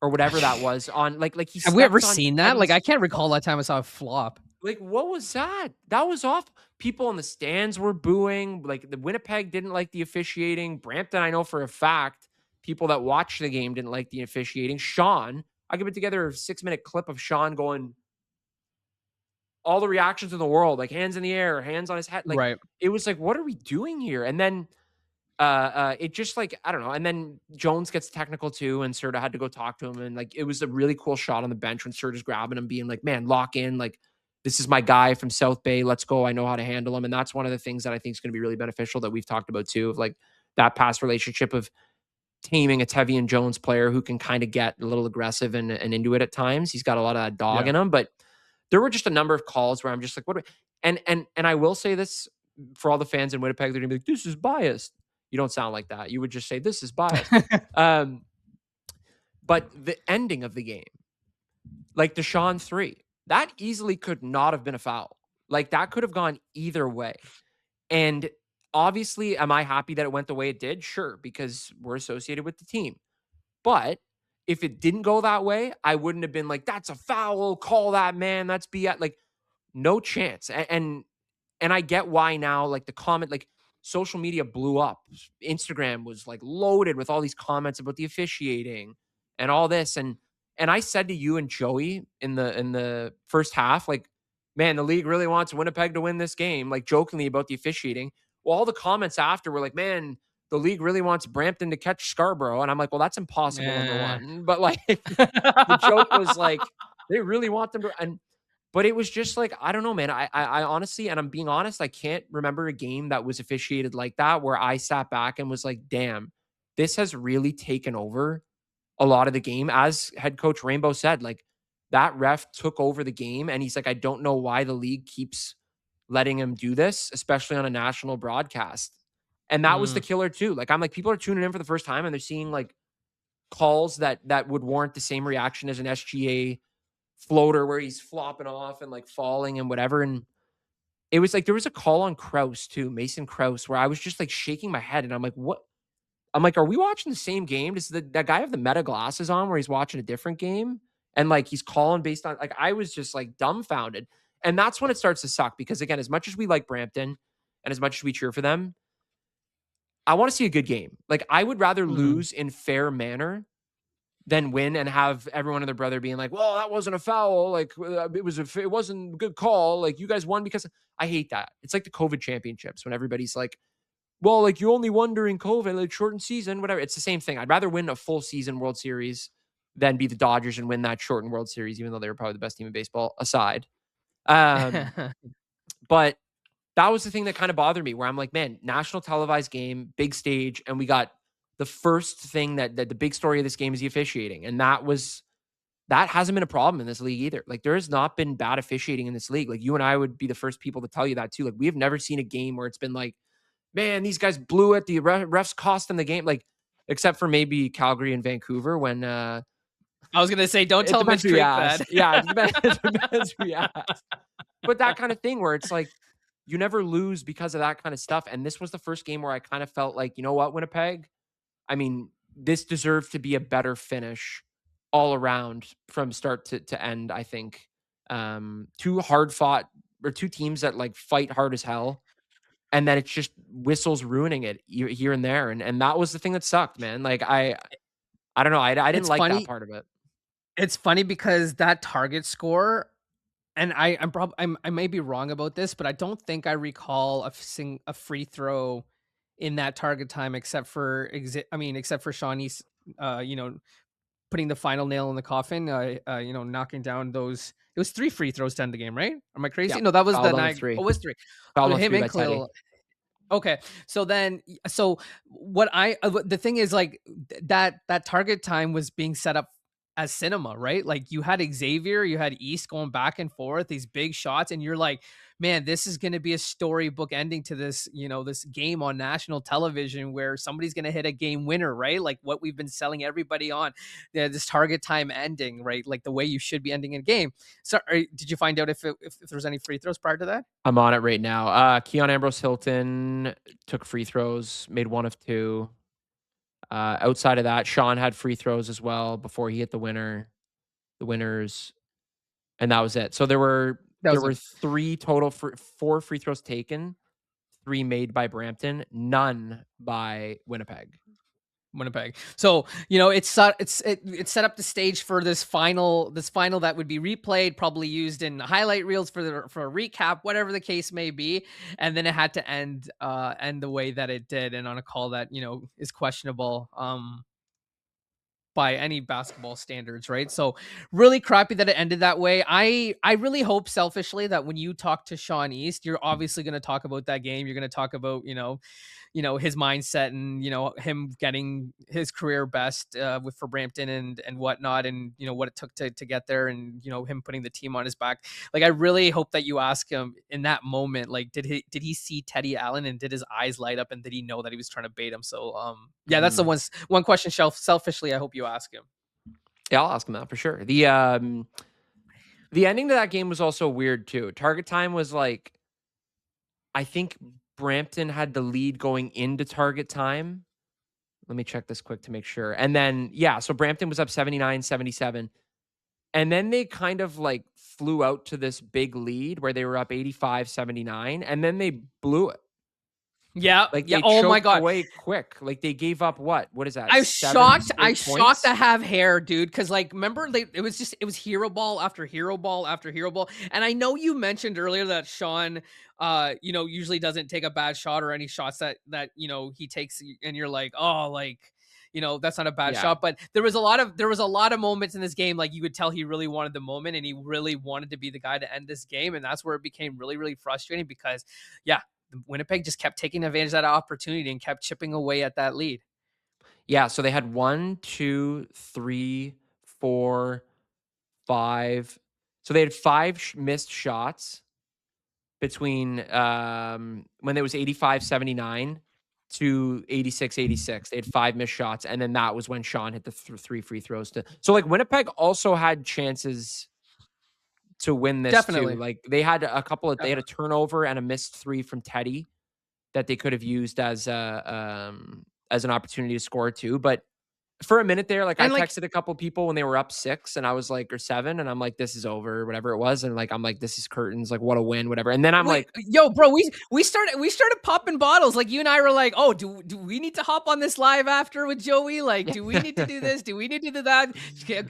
or whatever that was on like he Have we ever stepped on seen that? Like, I Teddy's can't foot. recall that time I saw a flop. Like, what was that? That was awful. People in the stands were booing. Like, the Winnipeg didn't like the officiating. Brampton, I know for a fact, people that watched the game didn't like the officiating. Sean, I could put together a 6-minute clip of Sean going, all the reactions in the world, like hands in the air, hands on his head. Like Right. it was like, what are we doing here? And then it just like I don't know. And then Jones gets technical too, and Serta had to go talk to him. And like it was a really cool shot on the bench when Serta's grabbing him, being like, "Man, lock in! Like this is my guy from South Bay. Let's go. I know how to handle him." And that's one of the things that I think is going to be really beneficial that we've talked about too, of like that past relationship of taming a Tevian Jones player who can kind of get a little aggressive and into it at times. He's got a lot of that dog Yeah. in him, but there were just a number of calls where I'm just like, what? And I will say this for all the fans in Winnipeg, they're gonna be like, this is biased. You don't sound like that. You would just say this is biased. Um, but the ending of the game, like the Sean 3, that easily could not have been a foul. Like that could have gone either way. And obviously, am I happy that it went the way it did? Sure, because we're associated with the team. But if it didn't go that way, I wouldn't have been like, that's a foul. Call that, man. That's BS. Like, no chance. And I get why now, like the comment, like social media blew up. Instagram was like loaded with all these comments about the officiating and all this. And I said to you and Joey in the first half, like, man, the league really wants Winnipeg to win this game, like jokingly about the officiating. Well, all the comments after were like, man, the league really wants Brampton to catch Scarborough. And I'm like, well, that's impossible, number Yeah. one. But like the joke was like, they really want them to, and but it was just like, I don't know, man. I honestly, and I'm being honest, I can't remember a game that was officiated like that where I sat back and was like, damn, this has really taken over a lot of the game. As head coach Rainbow said, like that ref took over the game. And he's like, I don't know why the league keeps letting him do this, especially on a national broadcast. And that was the Mm, killer too. Like I'm like, people are tuning in for the first time and they're seeing like calls that would warrant the same reaction as an SGA floater where he's flopping off and like falling and whatever. And it was like there was a call on Kraus too, Mason Kraus, where I was just like shaking my head and I'm like, what? I'm like, are we watching the same game? Does that guy have the meta glasses on where he's watching a different game? And like he's calling based on like I was just like dumbfounded. And that's when it starts to suck because again, as much as we like Brampton and as much as we cheer for them, I want to see a good game. Like I would rather mhm. lose in fair manner than win and have everyone and their brother being like, "Well, that wasn't a foul. Like it wasn't a good call. Like you guys won because." I hate that. It's like the COVID championships when everybody's like, "Well, like you only won during COVID, like shortened season, whatever." It's the same thing. I'd rather win a full season World Series than be the Dodgers and win that shortened World Series, even though they were probably the best team in baseball aside. Um, but that was the thing that kind of bothered me where I'm like, man, national televised game, big stage, and we got the first thing that the big story of this game is the officiating. And that hasn't been a problem in this league either. Like there has not been bad officiating in this league. Like you and I would be the first people to tell you that too. Like we have never seen a game where it's been like, man, these guys blew it. The refs cost them the game. Like except for maybe Calgary and Vancouver when I was gonna say, don't it tell depends Mitch who you Drake ask. that. Yeah, it depends who you ask. But that kind of thing where it's like you never lose because of that kind of stuff. And this was the first game where I kind of felt like, you know what, Winnipeg? I mean, this deserved to be a better finish all around from start to end, I think. Two hard fought or two teams that like fight hard as hell. And then it's just whistles ruining it here and there. And that was the thing that sucked, man. Like I don't know. I didn't It's like that funny part of it. it's funny because that target score, and I may be wrong about this, but I don't think I recall a free throw in that target time except for Shawnee's, putting the final nail in the coffin, knocking down those. It was 3 free throws to end the game, right? Am I Yeah. crazy? No, that was Fouled the on the night. Oh, three. it was 3. Fouled So on him three and by Teddy. Khalil. Okay. So what the thing is, like, that target time was being set up as cinema, right? Like, you had Xavier, you had East going back and forth, these big shots, and you're like, "Man, this is gonna be a storybook ending to this, this game on national television where somebody's gonna hit a game winner," right? Like, what we've been selling everybody on, this target time ending, right? Like, the way you should be ending a game. So, did you find out if there was any free throws prior to that? I'm on it right now. Keon Ambrose Hilton took free throws, made one of two. Outside of that, Sean had free throws as well before he hit the winners, and that was it. So there were That there was were it. three total for four free throws taken, three made by Brampton, none by Winnipeg. Winnipeg. So, it set up the stage for this final that would be replayed, probably used in highlight reels for a recap, whatever the case may be. And then it had to end the way that it did, and on a call that, is questionable. By any basketball standards, right? So really crappy that it ended that way. I really hope selfishly that when you talk to Sean East, you're obviously going to talk about that game. You're going to talk about, his mindset and, him getting his career best for Brampton and whatnot, and what it took to get there, and him putting the team on his back. Like, I really hope that you ask him in that moment, like, did he see Teddy Allen, and did his eyes light up, and did he know that he was trying to bait him? So yeah, that's the Mhm. one question selfishly I hope you ask him. Yeah, I'll ask him that for sure. The ending to that game was also weird too. Target time was like, I think Brampton had the lead going into target time. Let me check this quick to make sure. And then, yeah, so Brampton was up 79-77. And then they kind of like flew out to this big lead where they were up 85-79. And then they blew it. Yeah, Like yeah. they Oh my choked god. away quick. Like they gave up what? What is that? I was Seven shocked. I straight shocked to points? have hair, dude. Because like, remember, it was hero ball after hero ball after hero ball. And I know you mentioned earlier that Sean, usually doesn't take a bad shot, or any shots that he takes, and you're like, oh, like, that's not a bad Yeah. shot. But there was a lot of moments in this game, like you could tell he really wanted the moment, and he really wanted to be the guy to end this game, and that's where it became really, really frustrating because, yeah, Winnipeg just kept taking advantage of that opportunity and kept chipping away at that lead. Yeah. So they had one, two, three, four, five. So they had five missed shots between when it was 85-79 to 86-86. They had five missed shots. And then that was when Sean hit the three free throws to. So like Winnipeg also had chances to win this too. Definitely. Like they had a couple of, they had a Definitely. turnover and a missed three from Teddy that they could have used as an opportunity to score too. But for a minute there, like I And like texted a couple people when they were up 6 and I was like, or 7, and I'm like, this is over, or whatever it was. And like I'm like, this is curtains, like what a win, whatever. And then I'm wait, like, yo, bro, we started popping bottles. Like, you and I were like, oh, do we need to hop on this live after with Joey? Like, do we need to do this? Do we need to do that?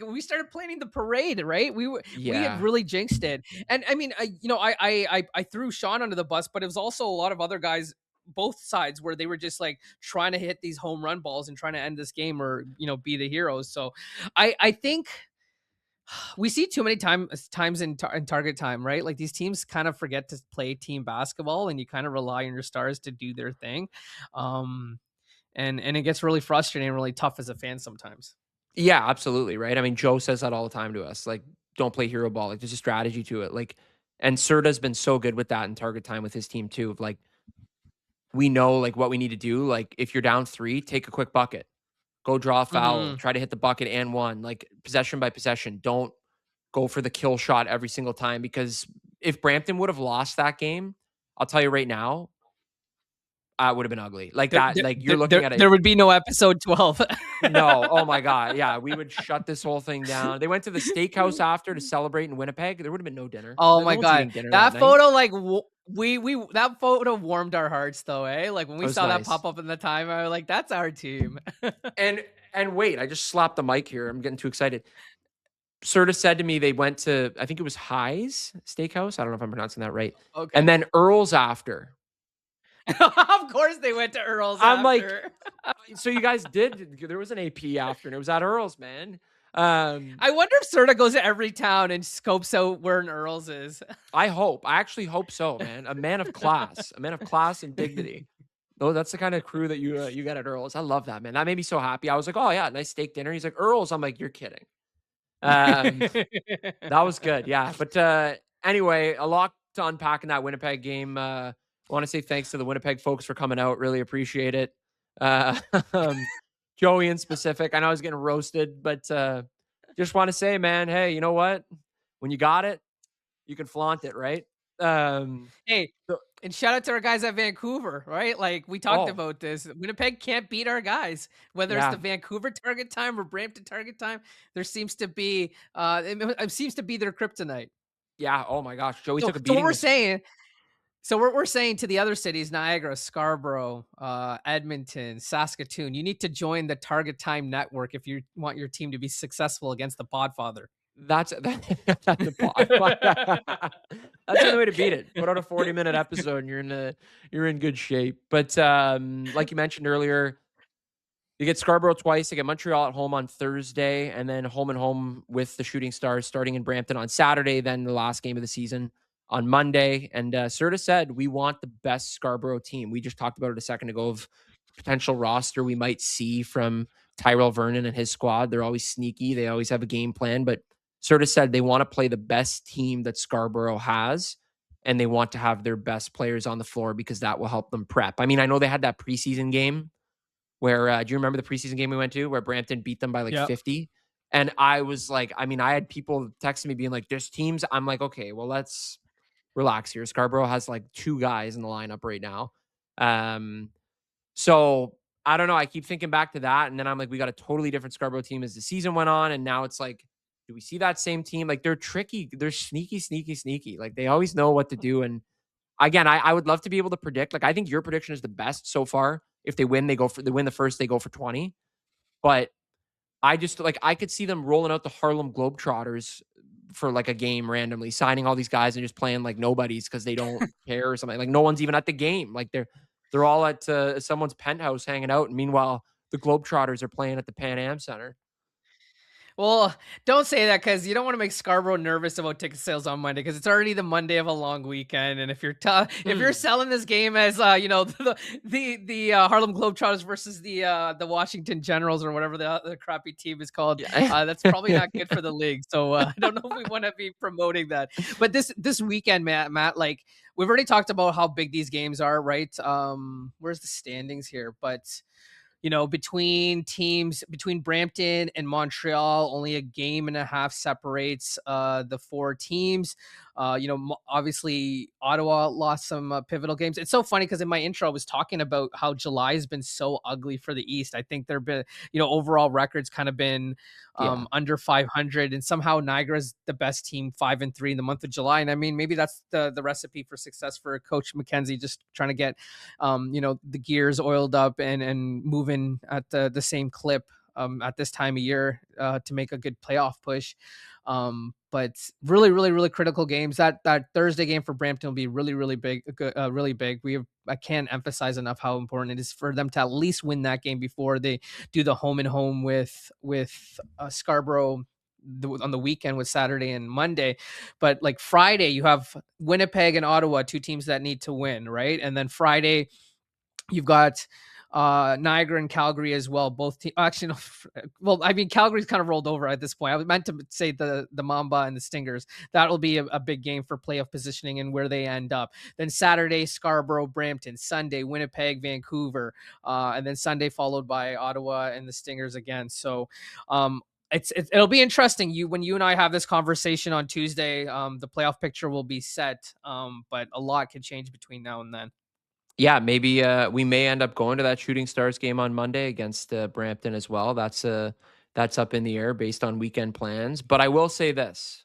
We started planning the parade, right? We had yeah. really jinxed it. And I mean, I threw Sean under the bus, but it was also a lot of other guys, both sides, where they were just like trying to hit these home run balls and trying to end this game, or be the heroes. So I think we see too many times in target time, right? Like, these teams kind of forget to play team basketball, and you kind of rely on your stars to do their thing. Um, and it gets really frustrating and really tough as a fan sometimes. Yeah, absolutely. Right. I mean, Joe says that all the time to us. Like, don't play hero ball. Like, there's a strategy to it. Like, and Serta's been so good with that in target time with his team too. Of like, we know like what we need to do. Like, if you're down 3, take a quick bucket. Go draw a foul. Hmm. Try to hit the bucket and one. Like possession by possession. Don't go for the kill shot every single time, because if Brampton would have lost that game, I'll tell you right now, it would have been ugly. Like There, that, there, like you're there, looking there, at it. there would be no episode 12. No, oh my God. Yeah, we would shut this whole thing down. They went to the steakhouse after to celebrate in Winnipeg. There would have been no dinner. Oh No my one's god, eating dinner that that night. photo, like, we that photo warmed our hearts, though, eh? Like, when It we was saw that nice. pop up in the time, I was like, that's our team. And and wait, I just slapped the mic here. I'm getting too excited. Serta said to me they went to, I think it was High's Steakhouse. I don't know if I'm pronouncing that right. And Okay. then Earl's after. Of course they went to Earl's I'm like, after. so you guys did, there was an AP after, and it was at Earl's, man. Um, I wonder if Serta goes to every town and scopes out where an Earl's is. I hope. I actually hope so, man. A man of class and dignity. Oh, that's the kind of crew that you got at Earl's. I love that, man. That made me so happy. I was like, oh yeah, nice steak dinner. He's like, Earl's. I'm like, you're kidding. Um, that was good. Yeah. But anyway, a lot to unpack in that Winnipeg game. I want to say thanks to the Winnipeg folks for coming out. Really appreciate it. Uh, um, Joey in specific. I know I was getting roasted, but just want to say, man, hey, you know what? When you got it, you can flaunt it, right? Hey, So, and shout out to our guys at Vancouver, right? Like, we talked oh, about this. Winnipeg can't beat our guys, whether it's the yeah. Vancouver target time or Brampton target time. There seems to be it seems to be their kryptonite. Yeah. Oh my gosh. Joey So, took a so what beating we're this. saying So we're saying to the other cities, Niagara, Scarborough, Edmonton, Saskatoon, you need to join the Target Time network if you want your team to be successful against the Podfather. That's the pod. That's the only way to beat it. Put out a 40-minute episode and you're in good shape. But, like you mentioned earlier, you get Scarborough twice. You get Montreal at home on Thursday, and then home and home with the Shooting Stars starting in Brampton on Saturday, then the last game of the season on Monday. And Serta said, we want the best Scarborough team. We just talked about it a second ago of potential roster we might see from Tyrell Vernon and his squad. They're always sneaky. They always have a game plan. But Serta said they want to play the best team that Scarborough has, and they want to have their best players on the floor because that will help them prep. I mean, I know they had that preseason game where do you remember the preseason game we went to where Brampton beat them by like Yep. 50? And I was like, I mean, I had people texting me being like, there's teams. I'm like, okay, well, let's relax here. Scarborough has like 2 guys in the lineup right now. Um, so I don't know. I keep thinking back to that. And then I'm like, we got a totally different Scarborough team as the season went on. And now it's like, do we see that same team? Like they're tricky. They're sneaky, sneaky, sneaky. Like they always know what to do. And again, I would love to be able to predict. Like I think your prediction is the best so far. If they win, they win the first, they go for 20. But I just like I could see them rolling out the Harlem Globetrotters for like a game randomly, signing all these guys and just playing like nobodies because they don't care or something. Like no one's even at the game. Like they're all at someone's penthouse hanging out. And meanwhile, the Globetrotters are playing at the Pan Am Center. Well, don't say that because you don't want to make Scarborough nervous about ticket sales on Monday because it's already the Monday of a long weekend. And if you're Hmm. selling this game as the Harlem Globetrotters versus the Washington Generals or whatever the crappy team is called, Yeah. that's probably not good for the league. So I don't know if we want to be promoting that. But this weekend, Matt, like we've already talked about how big these games are, right? Where's the standings here? But between teams, between Brampton and Montreal, only a game and a half separates the 4 teams. Obviously Ottawa lost some pivotal games. It's so funny because in my intro I was talking about how July has been so ugly for the East. I think there've been, overall records kind of been Yeah. under 500, and somehow Niagara's the best team, 5-3 in the month of July. And I mean, maybe that's the recipe for success for Coach McKenzie, just trying to get the gears oiled up and moving at the same clip at this time of year to make a good playoff push. But really, really, really critical games. That Thursday game for Brampton will be really, really big, really big. I can't emphasize enough how important it is for them to at least win that game before they do the home and home with Scarborough on the weekend with Saturday and Monday. But like Friday, you have Winnipeg and Ottawa, 2 teams that need to win, right? And then Friday, you've got Niagara and Calgary as well. Both teams, actually, no, well, I mean, Calgary's kind of rolled over at this point. I was meant to say the Mamba and the Stingers. That'll be a big game for playoff positioning and where they end up. Then Saturday, Scarborough, Brampton. Sunday, Winnipeg, Vancouver, and then Sunday followed by Ottawa and the Stingers again. So, it'll be interesting. When you and I have this conversation on Tuesday, the playoff picture will be set. But a lot could change between now and then. Yeah, maybe we may end up going to that Shooting Stars game on Monday against Brampton as well. That's up in the air based on weekend plans. But I will say this: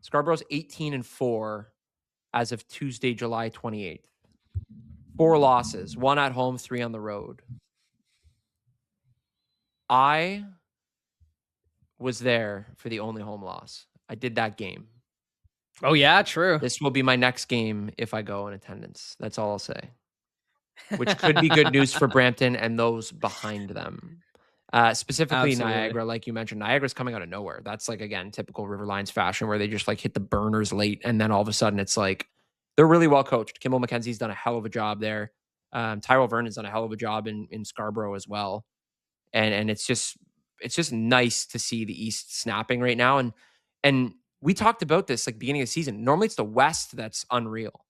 Scarborough's 18-4 as of Tuesday, July 28th. 4 losses, 1 at home, 3 on the road. I was there for the only home loss. I did that game. Oh yeah, true. This will be my next game if I go in attendance. That's all I'll say. Which could be good news for Brampton and those behind them. Specifically Absolutely. Niagara, like you mentioned, Niagara's coming out of nowhere. That's like, again, typical River Lions fashion where they just like hit the burners late. And then all of a sudden it's like, they're really well coached. Kimball McKenzie's done a hell of a job there. Tyrell Vernon's done a hell of a job in Scarborough as well. And it's just nice to see the East snapping right now. And we talked about this like beginning of the season. Normally it's the West that's unreal.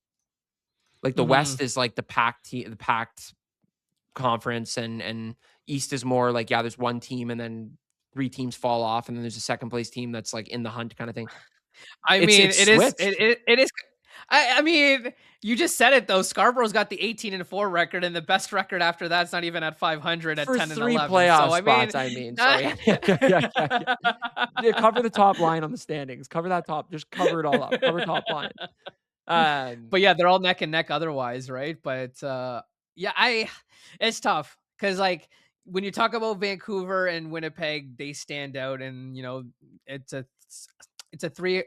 Like the Mhm. West is like the packed conference, and East is more like, yeah, there's one team and then 3 teams fall off, and then there's a second place team that's like in the hunt kind of thing. I It's mean, it's it is switched it is I mean, you just said it though. Scarborough's got the 18-4 record, and the best record after that's not even at 500 at for 10 and 3 11. playoff So I mean, spots, I mean. So yeah, yeah. Yeah, cover the top line on the standings. Cover that top. Just cover it all up. Cover top line. Um, But yeah, they're all neck and neck otherwise, right? But yeah, I it's tough because like when you talk about Vancouver and Winnipeg, they stand out, and it's a it's a three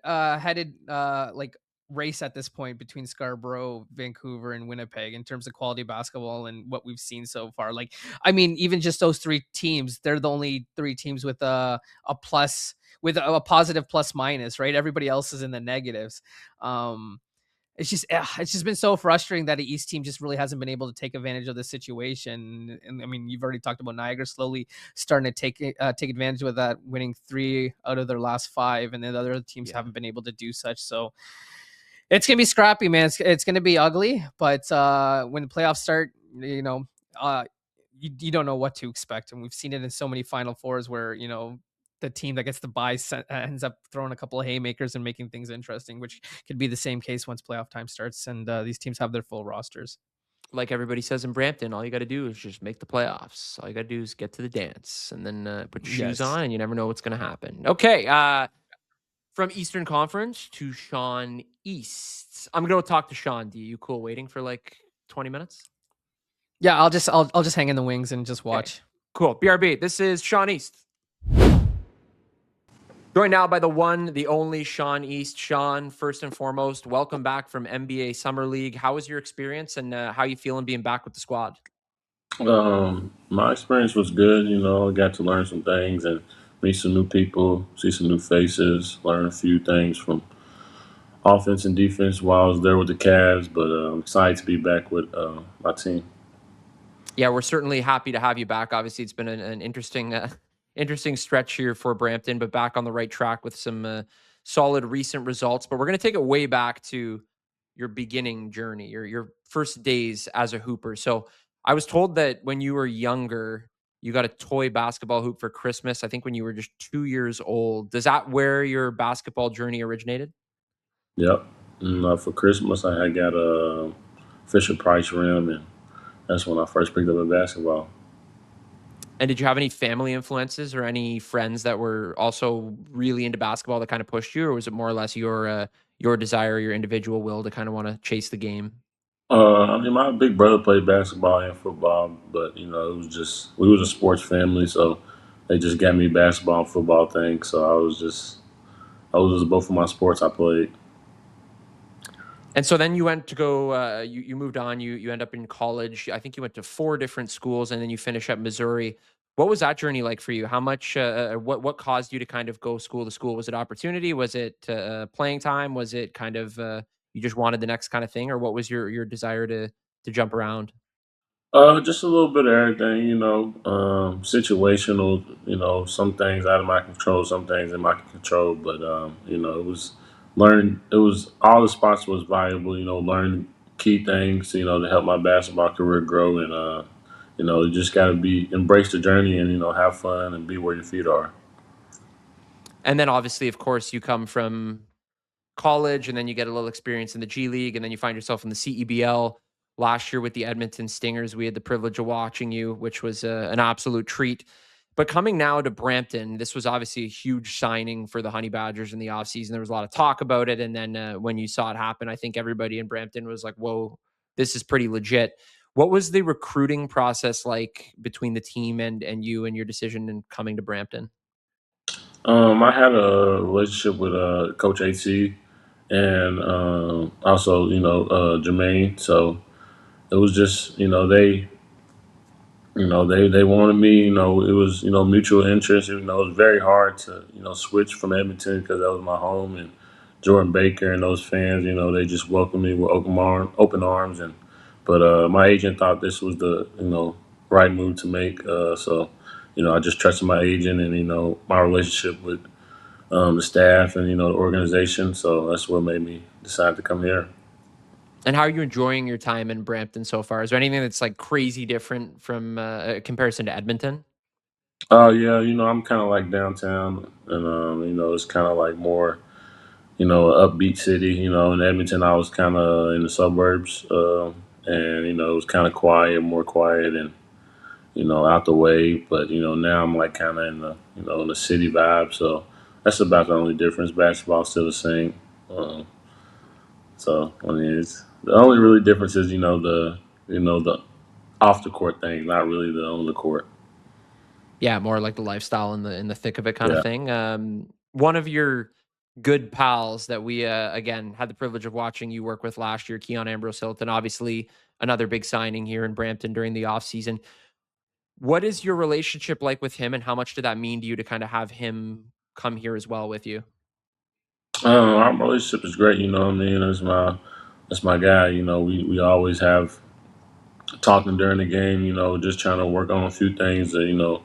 headed like race at this point between Scarborough, Vancouver, and Winnipeg in terms of quality basketball and what we've seen so far. Like, I mean, even just those three teams, they're the only three teams with a plus with a positive plus minus, right? Everybody else is in the negatives. Um, it's just been so frustrating that the East team just really hasn't been able to take advantage of the situation. And I mean, you've already talked about Niagara slowly starting to take advantage of that, winning 3 out of their last 5, and then the other teams yeah. haven't been able to do such. So it's gonna be scrappy, man. It's gonna be ugly, but when the playoffs start, uh, you don't know what to expect, and we've seen it in so many Final Fours where the team that gets the bye ends up throwing a couple of haymakers and making things interesting, which could be the same case once playoff time starts and these teams have their full rosters. Like everybody says in Brampton, all you got to do is just make the playoffs. All you got to do is get to the dance and then put your shoes Yes. on, and you never know what's going to happen. Okay. From Eastern Conference to Sean East. I'm going to go talk to Sean. Do you cool waiting for like 20 minutes? Yeah, I'll just hang in the wings and just Okay. watch. Cool. BRB. This is Sean East. Joined now by the one, the only Sean East. Sean, first and foremost, welcome back from NBA Summer League. How was your experience, and how you feeling being back with the squad? My experience was good. I got to learn some things and meet some new people, see some new faces, learn a few things from offense and defense while I was there with the Cavs. But I'm excited to be back with my team. Yeah, we're certainly happy to have you back. Obviously, it's been an interesting, interesting stretch here for Brampton, but back on the right track with some solid recent results. But we're going to take it way back to your beginning journey, your first days as a hooper. So I was told that when you were younger, you got a toy basketball hoop for Christmas. I think when you were just 2 years old. Does that where your basketball journey originated? Yep. And, for Christmas, I had got a Fisher Price rim, and that's when I first picked up a basketball. And did you have any family influences or any friends that were also really into basketball that kind of pushed you, or was it more or less your desire, your individual will to kind of want to chase the game? I mean, my big brother played basketball and football, but it was just we was a sports family, so they just got me basketball and football thing. So I was just both of my sports I played. And so then you went to go. You moved on. You end up in college. I think you went to 4 different schools, and then you finish up Missouri. What was that journey like for you? How much? What caused you to kind of go school to school? Was it opportunity? Was it playing time? Was it kind of you just wanted the next kind of thing, or what was your desire to jump around? Just a little bit of everything, situational. Some things out of my control, some things in my control. But it was learning. It was all the spots was valuable. Learn key things. To help my basketball career grow, and you just got to be embrace the journey and have fun and be where your feet are. And then obviously, of course, you come from college and then you get a little experience in the G League and then you find yourself in the CEBL last year with the Edmonton Stingers. We had the privilege of watching you, which was an absolute treat. But coming now to Brampton, this was obviously a huge signing for the Honey Badgers in the offseason. There was a lot of talk about it. And then when you saw it happen, I think everybody in Brampton was like, whoa, this is pretty legit. What was the recruiting process like between the team and you and your decision in coming to Brampton? I had a relationship with Coach AC and also Jermaine. So it was just they wanted me. It was mutual interest. It was very hard to switch from Edmonton because that was my home, and Jordan Baker and those fans. They just welcomed me with open arms, and but my agent thought this was the right move to make. So I just trusted my agent and my relationship with the staff and the organization. So that's what made me decide to come here. And how are you enjoying your time in Brampton so far? Is there anything that's like crazy different from comparison to Edmonton? Oh yeah, I'm kind of like downtown, and it's kind of like more upbeat city. In Edmonton, I was kind of in the suburbs, and it was kind of quiet, more quiet, and out the way. But now I'm like kind of in the in the city vibe. So that's about the only difference. Basketball's still the same. Um, So I mean, it's the only really difference is the off the court thing, not really the on the court. Yeah, more like the lifestyle in the thick of it kind of Yeah. thing. One of your good pals that we again had the privilege of watching you work with last year, Keon Ambrose Hilton, obviously another big signing here in Brampton during the offseason. What is your relationship like with him, and how much did that mean to you to kind of have him come here as well with you? Our relationship is great. You know what I mean? That's my guy. We always have talking during the game. Just trying to work on a few things to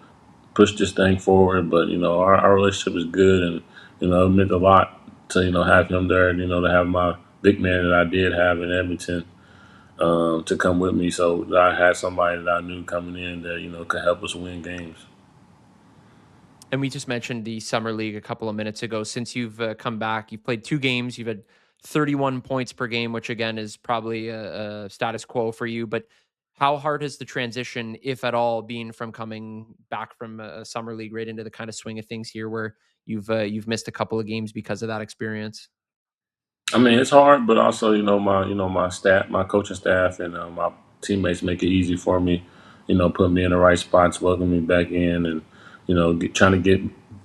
push this thing forward. But our relationship is good, and it meant a lot to have him there. To have my big man that I did have in Edmonton to come with me, so that I had somebody that I knew coming in that could help us win games. And we just mentioned the summer league a couple of minutes ago. Since you've come back, you've played 2 games. You've had 31 points per game, which again is probably a status quo for you. But how hard has the transition, if at all, been from coming back from a summer league right into the kind of swing of things here, where you've missed a couple of games because of that experience? I mean, it's hard, but also, my staff, my coaching staff, and my teammates make it easy for me. Put me in the right spots, welcome me back in, and trying to get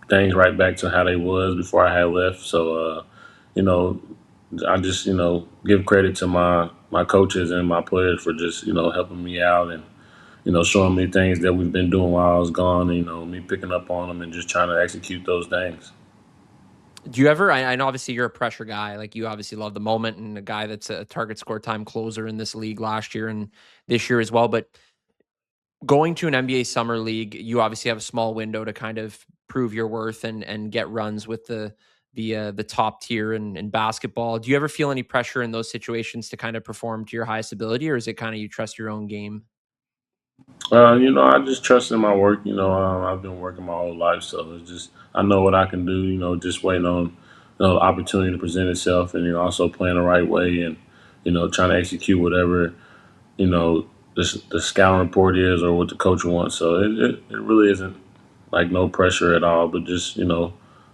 things right back to how they was before I had left. So, you know, I just give credit to my coaches and my players for just helping me out and showing me things that we've been doing while I was gone. And, me picking up on them and just trying to execute those things. Do you ever? I know obviously you're a pressure guy. Like you obviously love the moment, and a guy that's a target score time closer in this league last year and this year as well. But going to an NBA summer league, you obviously have a small window to kind of prove your worth and get runs with the top tier in basketball. Do you ever feel any pressure in those situations to kind of perform to your highest ability, or is it kind of you trust your own game? I just trust in my work. I've been working my whole life, so it's just I know what I can do. Just waiting on the opportunity to present itself, and also playing the right way, and trying to execute whatever the scouting report is or what the coach wants. So it really isn't like no pressure at all, but just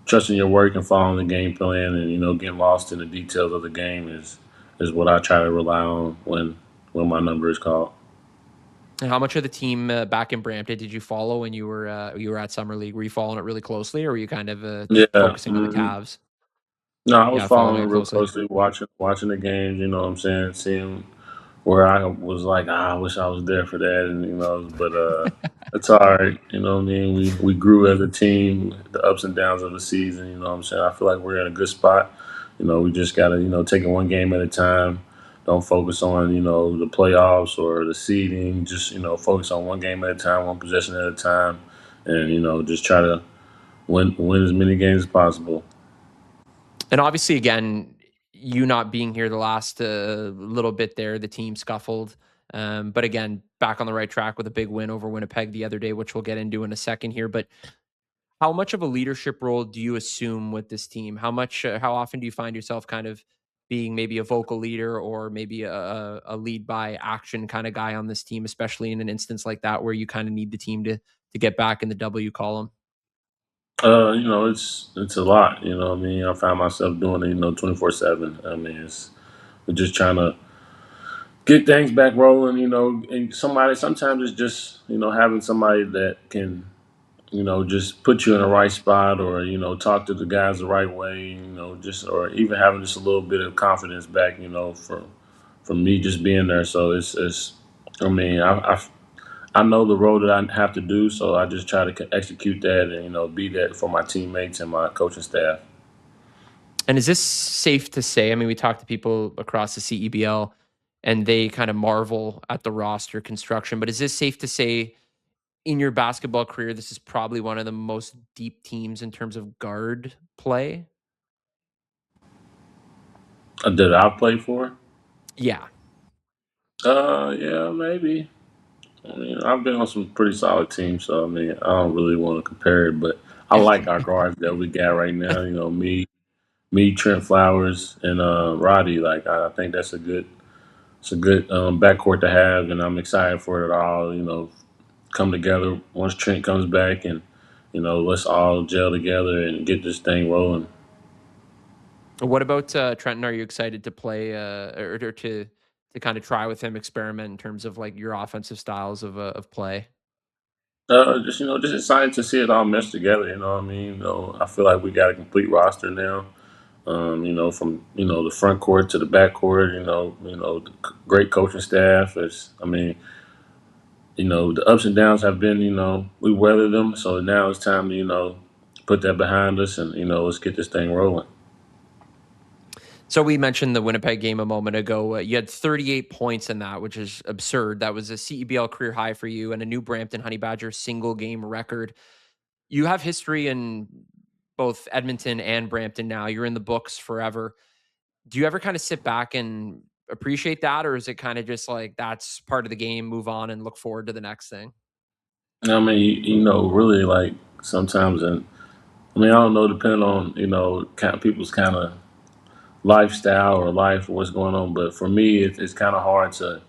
trusting your work and following the game plan, and getting lost in the details of the game is what I try to rely on when my number is called. And how much of the team back in Brampton did you follow when you were at summer league? Were you following it really closely, or were you kind of Yeah. focusing on the Cavs? No, I was Yeah, following following it it real closely. closely, watching the games. You know what I'm saying, seeing where I was like, I wish I was there for that, and but it's all right. You know what I mean. We grew as a team, the ups and downs of the season. You know what I'm saying. I feel like we're in a good spot. We just gotta take it one game at a time. Don't focus on the playoffs or the seeding. Just focus on one game at a time, one possession at a time, and just try to win as many games as possible. And obviously, again, you not being here the last little bit there, the team scuffled. But again, back on the right track with a big win over Winnipeg the other day, which we'll get into in a second here. But how much of a leadership role do you assume with this team? How often do you find yourself kind of being maybe a vocal leader or maybe a lead by action kind of guy on this team, especially in an instance like that where you kind of need the team to get back in the W column? It's a lot. You know what I mean. I find myself doing it, 24/7. I mean, we're just trying to get things back rolling. And sometimes it's just having somebody that can just put you in the right spot, or talk to the guys the right way. Just or even having just a little bit of confidence back. From me just being there. So it's. I mean, I know the role that I have to do, so I just try to execute that and be that for my teammates and my coaching staff. And is this safe to say? I mean, we talk to people across the CEBL and they kind of marvel at the roster construction, but is this safe to say in your basketball career, this is probably one of the most deep teams in terms of guard play? That I play for. Yeah. Yeah, maybe. I mean, I've been on some pretty solid teams, so I mean, I don't really want to compare it, but I like our guards that we got right now. Me, Trent Flowers, and Roddy. Like, I think it's a good backcourt to have, and I'm excited for it all. Come together once Trent comes back, and let's all gel together and get this thing rolling. What about Trenton? Are you excited to play or to kind of try with him, experiment in terms of like your offensive styles of play? Just just excited to see it all mesh together. You know what I mean? I feel like we got a complete roster now. From the front court to the back court. Great coaching staff. The ups and downs have been. We weathered them, so now it's time to put that behind us and let's get this thing rolling. So we mentioned the Winnipeg game a moment ago. You had 38 points in that, which is absurd. That was a CEBL career high for you and a New Brampton Honey Badger single game record. You have history in both Edmonton and Brampton now. You're in the books forever. Do you ever kind of sit back and appreciate that, or is it kind of just like that's part of the game, move on and look forward to the next thing? I mean, really like sometimes, and I don't know, depending on kind of people's kind of lifestyle or life or what's going on. But for me, it's kind of hard to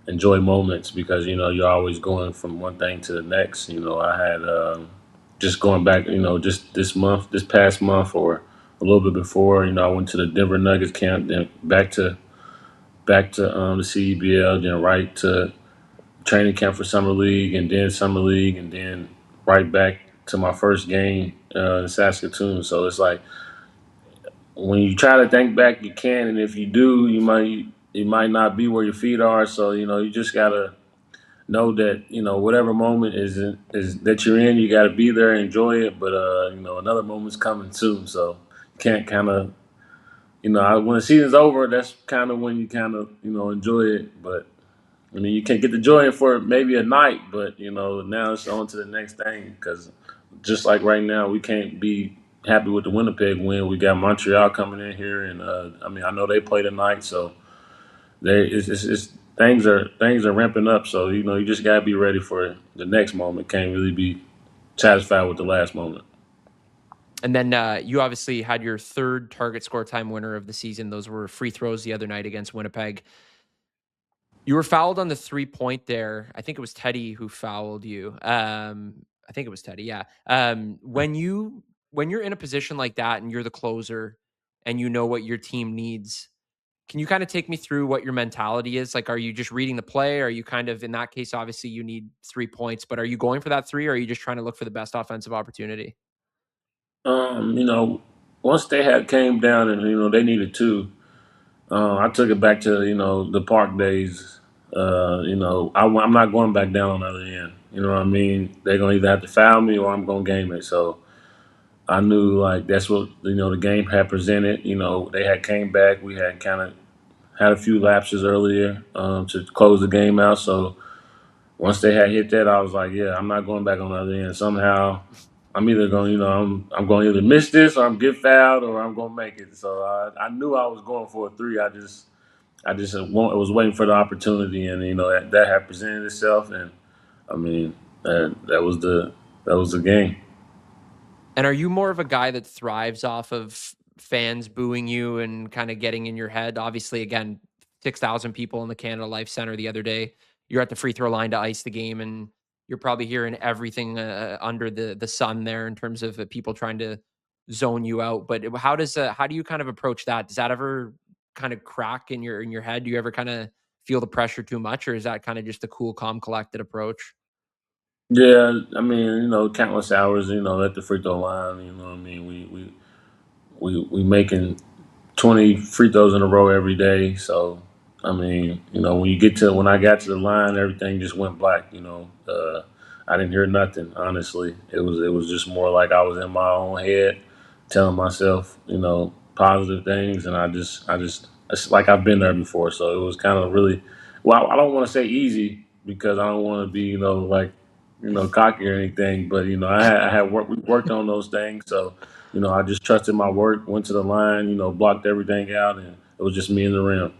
enjoy moments because you're always going from one thing to the next. I had just going back, just this past month or a little bit before. I went to the Denver Nuggets camp, then back to the CEBL, then right to training camp for summer league, and then right back to my first game in Saskatoon. So it's like when you try to think back, you can, and if you do, you might not be where your feet are. So you just gotta know that whatever moment is that you're in, you gotta be there and enjoy it. But another moment's coming soon, so you can't kind of when the season's over, that's kind of when you kind of enjoy it. But I mean, you can get the joy in for maybe a night, but now it's on to the next thing because just like right now, we can't be happy with the Winnipeg win. We got Montreal coming in here, and I know they play tonight, so it's things are ramping up. So you just gotta be ready for the next moment. Can't really be satisfied with the last moment. And then you obviously had your third target score time winner of the season. Those were free throws the other night against Winnipeg. You were fouled on the 3-point there. I think it was Teddy who fouled you. I think it was Teddy. Yeah. When you're in a position like that and you're the closer and you know what your team needs, can you kind of take me through what your mentality is? Like, are you just reading the play? Are you kind of in that case? Obviously, you need 3 points, but are you going for that three, or are you just trying to look for the best offensive opportunity? Um, you know, Once they had came down and they needed two, I took it back to the park days. I'm not going back down on the other end. You know what I mean? They're gonna either have to foul me or I'm gonna game it. So I knew like that's what the game had presented. They had came back. We had kind of had a few lapses earlier to close the game out. So once they had hit that, I was like, yeah, I'm not going back on the other end. Somehow, I'm either going, I'm going to either miss this or I'm get fouled or I'm going to make it. So I knew I was going for a three. I was waiting for the opportunity, and that had presented itself, and I mean that was the game. And are you more of a guy that thrives off of fans booing you and kind of getting in your head? Obviously, again, 6,000 people in the Canada Life Center the other day. You're at the free throw line to ice the game, and you're probably hearing everything under the sun there in terms of people trying to zone you out. But how do you kind of approach that? Does that ever kind of crack in your head? Do you ever kind of feel the pressure too much, or is that kind of just a cool, calm, collected approach? Yeah, I mean, countless hours, at the free throw line. You know what I mean? We making 20 free throws in a row every day. So, I mean, when I got to the line, everything just went black. I didn't hear nothing. Honestly, it was just more like I was in my own head, telling myself, positive things, and I just it's like I've been there before. So it was kind of really, well, I don't want to say easy because I don't want to be, like, cocky or anything. But I had we worked on those things. So I just trusted my work, went to the line, blocked everything out, and it was just me in the rim.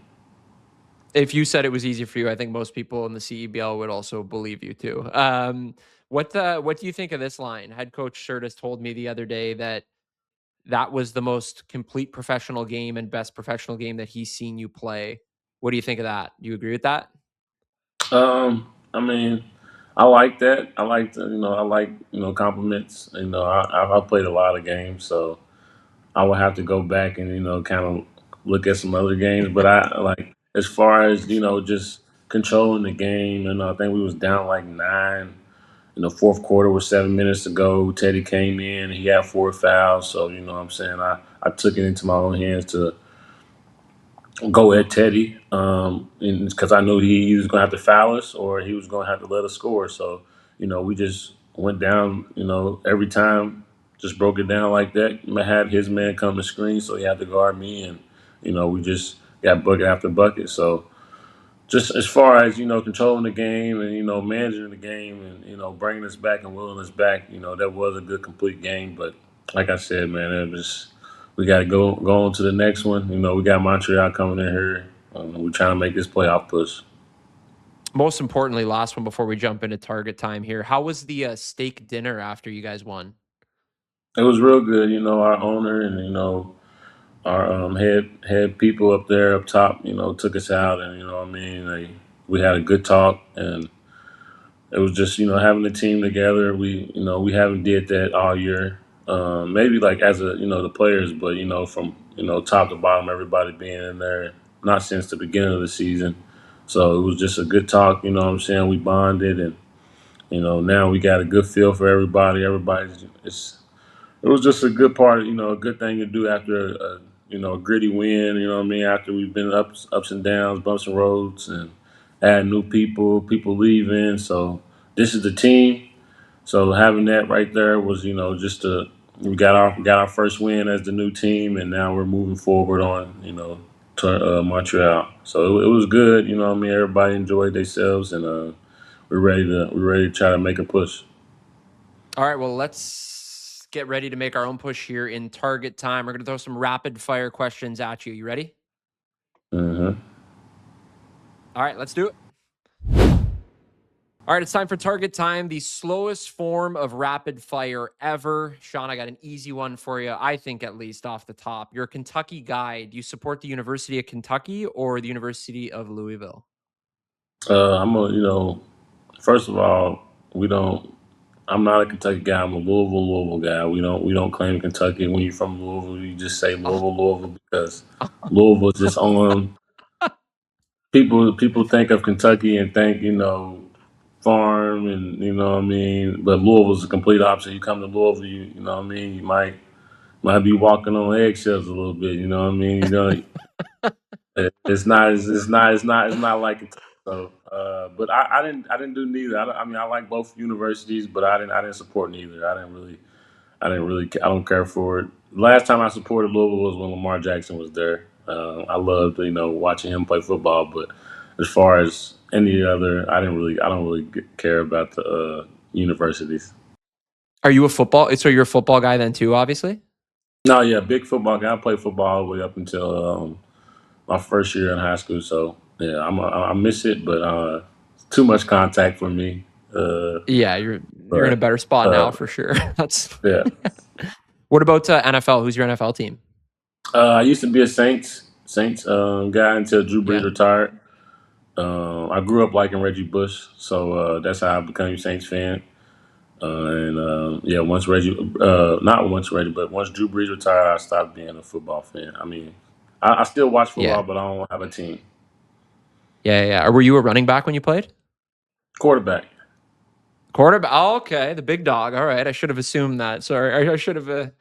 If you said it was easy for you, I think most people in the CEBL would also believe you too. What do you think of this line? Head coach Shirtus told me the other day that that was the most complete professional game and best professional game that he's seen you play. What do you think of that? Do you agree with that? I mean, I like that. I like compliments. I played a lot of games, so I would have to go back and kind of look at some other games. But I like as far as just controlling the game, and I think we was down like 9 in the fourth quarter with 7 minutes to go. Teddy came in, he had 4 fouls, so what I'm saying I took it into my own hands to go at Teddy, because I knew he was going to have to foul us or he was going to have to let us score. So, we just went down, every time, just broke it down like that. I had his man come to screen, so he had to guard me, and we just got bucket after bucket. So, just as far as controlling the game and managing the game and bringing us back and willing us back, that was a good complete game. But like I said, man, it was we got to go on to the next one. We got Montreal coming in here. We're trying to make this playoff push. Most importantly, last one before we jump into target time here. How was the steak dinner after you guys won? It was real good. Our owner and our head people up there up top, took us out, and what I mean, we had a good talk, and it was just having the team together. We haven't did that all year. Maybe like as the players, but from top to bottom, everybody being in there, not since the beginning of the season. So it was just a good talk. What I'm saying, we bonded, and now we got a good feel for everybody. It was just a good part, a good thing to do after a gritty win. What I mean, after we've been ups and downs, bumps and roads, and add new people leaving. So this is the team. So having that right there was, just we got our first win as the new team, and now we're moving forward on, to Montreal. So it was good. What I mean, everybody enjoyed themselves, and we're ready to try to make a push. All right, well, let's get ready to make our own push here in target time. We're going to throw some rapid fire questions at you. You ready? Mm-hmm. All right, let's do it. All right, it's time for target time, the slowest form of rapid fire ever. Sean, I got an easy one for you, I think, at least off the top. You're a Kentucky guy. Do you support the University of Kentucky or the University of Louisville? First of all, we don't. I'm not a Kentucky guy. I'm a Louisville guy. We don't claim Kentucky. When you're from Louisville, you just say Louisville because Louisville is just on. People think of Kentucky and think farm and what I mean. But Louisville's the complete opposite. You come to Louisville, you know what I mean. You might be walking on eggshells a little bit. You know what I mean. It's not like it. So, but I didn't do neither. I mean, I like both universities, but I didn't support neither. I don't care for it. Last time I supported Louisville was when Lamar Jackson was there. I loved watching him play football, but as far as any other, I don't really care about the universities. Are you a football? So you're a football guy then too, obviously? No, yeah, big football guy. I played football all the way up until my first year in high school. So yeah, I miss it, but too much contact for me. Yeah, you're in a But better spot now uh, for sure. That's yeah, What about NFL? Who's your NFL team? I used to be a Saints guy until Drew Brees Yeah. retired. I grew up liking Reggie Bush, so that's how I became a Saints fan. And yeah, not once Reggie, but once Drew Brees retired, I stopped being a football fan. I mean, I still watch Yeah. football, but I don't have a team. Yeah. Or were you a running back when you played? Quarterback. Quarterback. Oh, okay. The big dog. All right. I should have assumed that. Sorry. I should You, have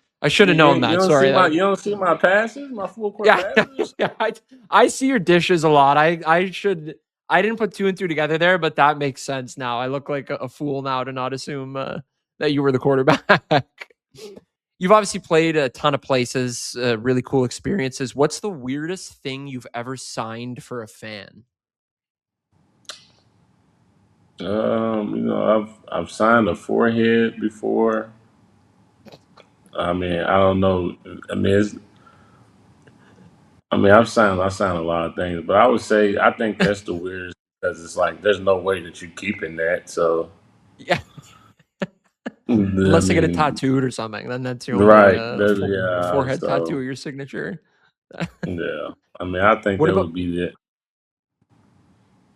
you, known you that. don't see Sorry. my passes, my full court Yeah. passes. Yeah. I see your dishes a lot. I didn't put two and two together there, but that makes sense now. I look like a fool now to not assume that you were the quarterback. You've obviously played a ton of places, really cool experiences. What's the weirdest thing you've ever signed for a fan? I've signed a forehead before. I mean, I don't know. I mean, I've signed a lot of things, but I would say I think that's the weirdest because it's like there's no way that you're keeping that. So Yeah. I Unless they get it mean, tattooed or something, then that's the only right? Yeah. forehead tattoo So of your signature. yeah, I mean, I think What that about would be it.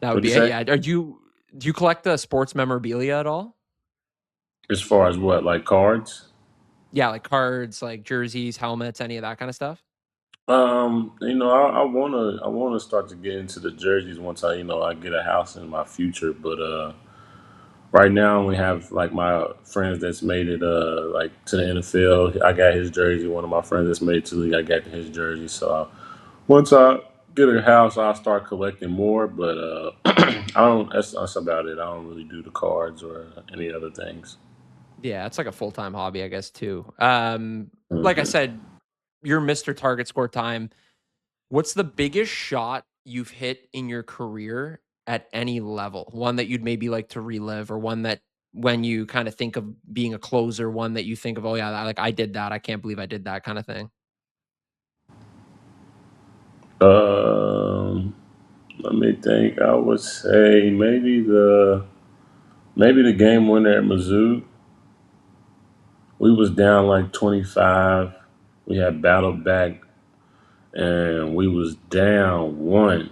that would What'd be you it? say? Yeah. Do you collect sports memorabilia at all? As far as what, like cards? Yeah, like cards, like jerseys, helmets, any of that kind of stuff? I wanna start to get into the jerseys once I get a house in my future. But right now we have like my friends that's made it like to the NFL. I got his jersey. One of my friends that's made it to the league, I got his jersey. So once I get a house, I'll start collecting more. But I don't. That's about it. I don't really do the cards or any other things. Yeah, it's like a full-time hobby, I guess, too. Like I Mhm. said, you're Mr. Target Score Time. What's the biggest shot you've hit in your career at any level? One that you'd maybe like to relive, or one that when you kind of think of being a closer, one that you think of, oh yeah, like I did that. I can't believe I did that kind of thing. Um, Let me think. I would say maybe the game winner at Mizzou. We was down like 25. We had battled back and we was down one.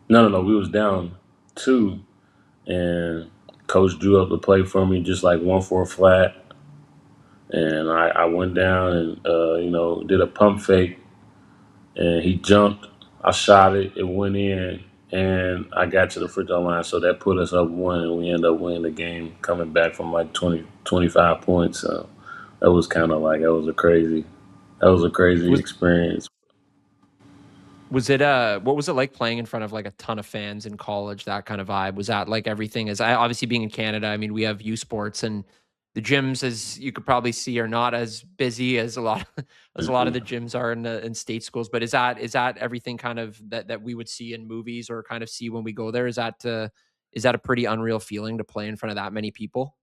No. We was down two, and coach drew up the play for me just like one for a flat. And I went down and did a pump fake, and he jumped. I shot it. It went in, and I got to the free throw line. So that put us up one, and we ended up winning the game, coming back from like 20, 25 points. So that was kind of like that was a crazy Was experience. Was it what was it like playing in front of like a ton of fans in college, that kind of vibe? Was that like everything is I obviously being in Canada, I mean, we have U Sports and the gyms, as you could probably see, are not as busy as a lot as a lot of the Mhm. gyms are in state schools. But is that everything kind of that we would see in movies or kind of see when we go there? Is that a pretty unreal feeling to play in front of that many people?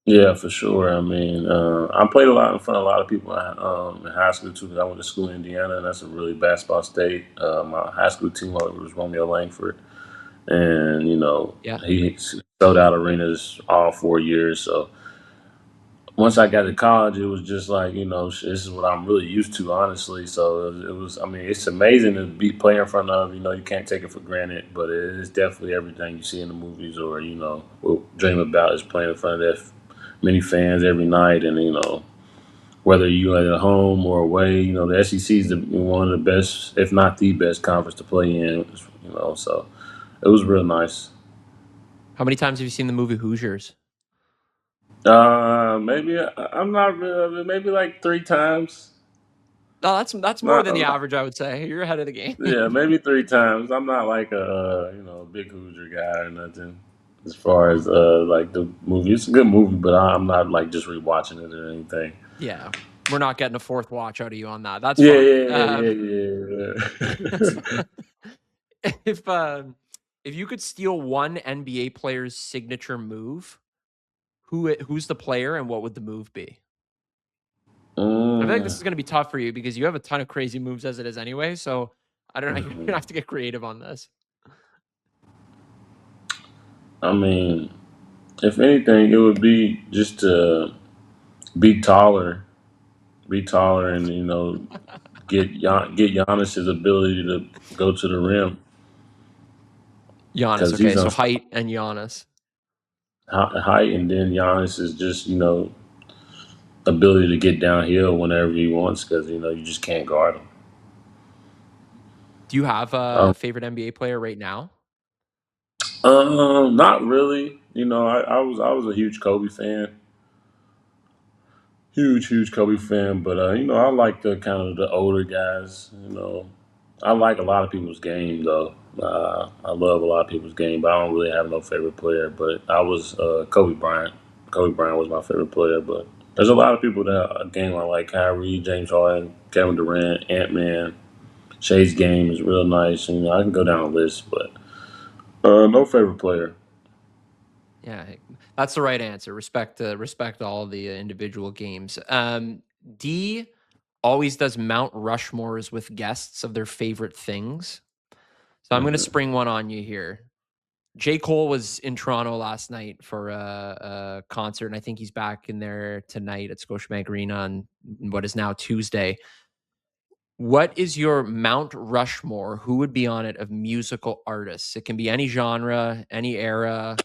Yeah, for sure. I mean, I played a lot in front of a lot of people in high school too. Because I went to school in Indiana, and that's a really basketball state. My high school team was Romeo Langford, and Yeah. he sold out arenas all 4 years. So once I got to college, it was just like this is what I'm really used to, honestly. So it was. I mean, it's amazing to be playing in front of. You can't take it for granted, but it is definitely everything you see in the movies or will dream about is playing in front of that many fans every night, and whether you are at home or away, the SEC is one of the best, if not the best, conference to play in. So it was real nice. How many times have you seen the movie Hoosiers? Maybe I'm not really, maybe like 3 times. No, that's more Not, than the not average, I would say. You're ahead of the game. yeah, maybe 3 times. I'm not like a big Hoosier guy or nothing. As far as like the movie, it's a good movie, but I'm not like just rewatching it or anything. Yeah. We're not getting a fourth watch out of you on that. That's Yeah, fine. yeah, yeah, yeah, That's yeah. if you could steal one NBA player's signature move, who's the player and what would the move be? I feel like this mm, is gonna be tough for you because you have a ton of crazy moves as it is anyway. So I don't know. You're gonna mhm. have to get creative on this. I mean, if anything, it would be just to be taller, and get Giannis's ability to go to the rim Giannis. because Okay, he's so on height and Giannis. height, and then Giannis is just ability to get downhill whenever he wants because you just can't guard him. Do you have a Um, favorite NBA player right now? not really. I was a huge Kobe fan, but I like the kind of the older guys. I like a lot of people's game though. I love a lot of people's game, but I don't really have no favorite player. But I was Kobe Bryant. Kobe Bryant was my favorite player, but there's a lot of people that game I like: Kyrie, James Harden, Kevin Durant, Ant Man. Shay's game is real nice, and I can go down a list, but no favorite player. Yeah, hey, that's the right answer. Respect all the individual games. D always does Mount Rushmores with guests of their favorite things. So I'm going to Hmm. spring one on you here. J. Cole was in Toronto last night for a concert, and I think he's back in there tonight at Scotiabank Arena on what is now Tuesday. What is your Mount Rushmore? Who would be on it of musical artists? It can be any genre, any era.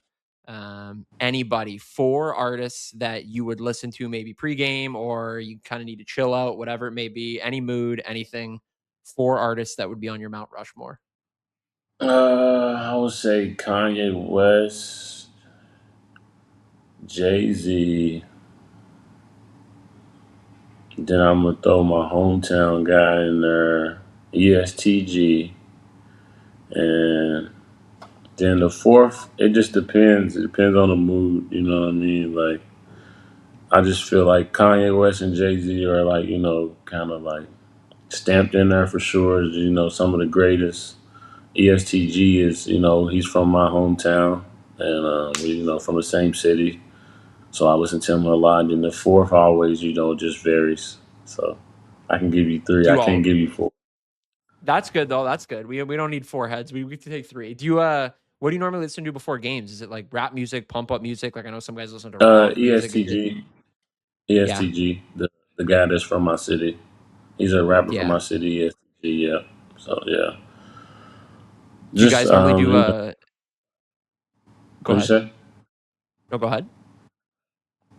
Anybody, 4 artists that you would listen to maybe pregame, or you kind of need to chill out, whatever it may be, any mood, anything. 4 artists that would be on your Mount Rushmore. I would say Kanye West, Jay-Z. Then I'm gonna throw my hometown guy in there, ESTG, and then the fourth. It just depends. It depends on the mood. You know what I mean? Like I just feel like Kanye West and Jay-Z are like kind of like stamped in there for sure. Some of the greatest. ESTG is he's from my hometown, and we from the same city. So I listen to him a lot. And the fourth always, just varies. So I can give you 3. Do I you can't all? give you 4. That's good though. That's good. We don't need 4 heads. We can take 3. Do you what do you normally listen to before games? Is it like rap music, pump up music? Like I know some guys listen to rock music. ESTG, Yeah. ESTG, the guy that's from my city. He's a rapper from Yeah. my city. ESTG, yeah. So yeah, Do you just guys normally do go what you ahead. say? No, go ahead.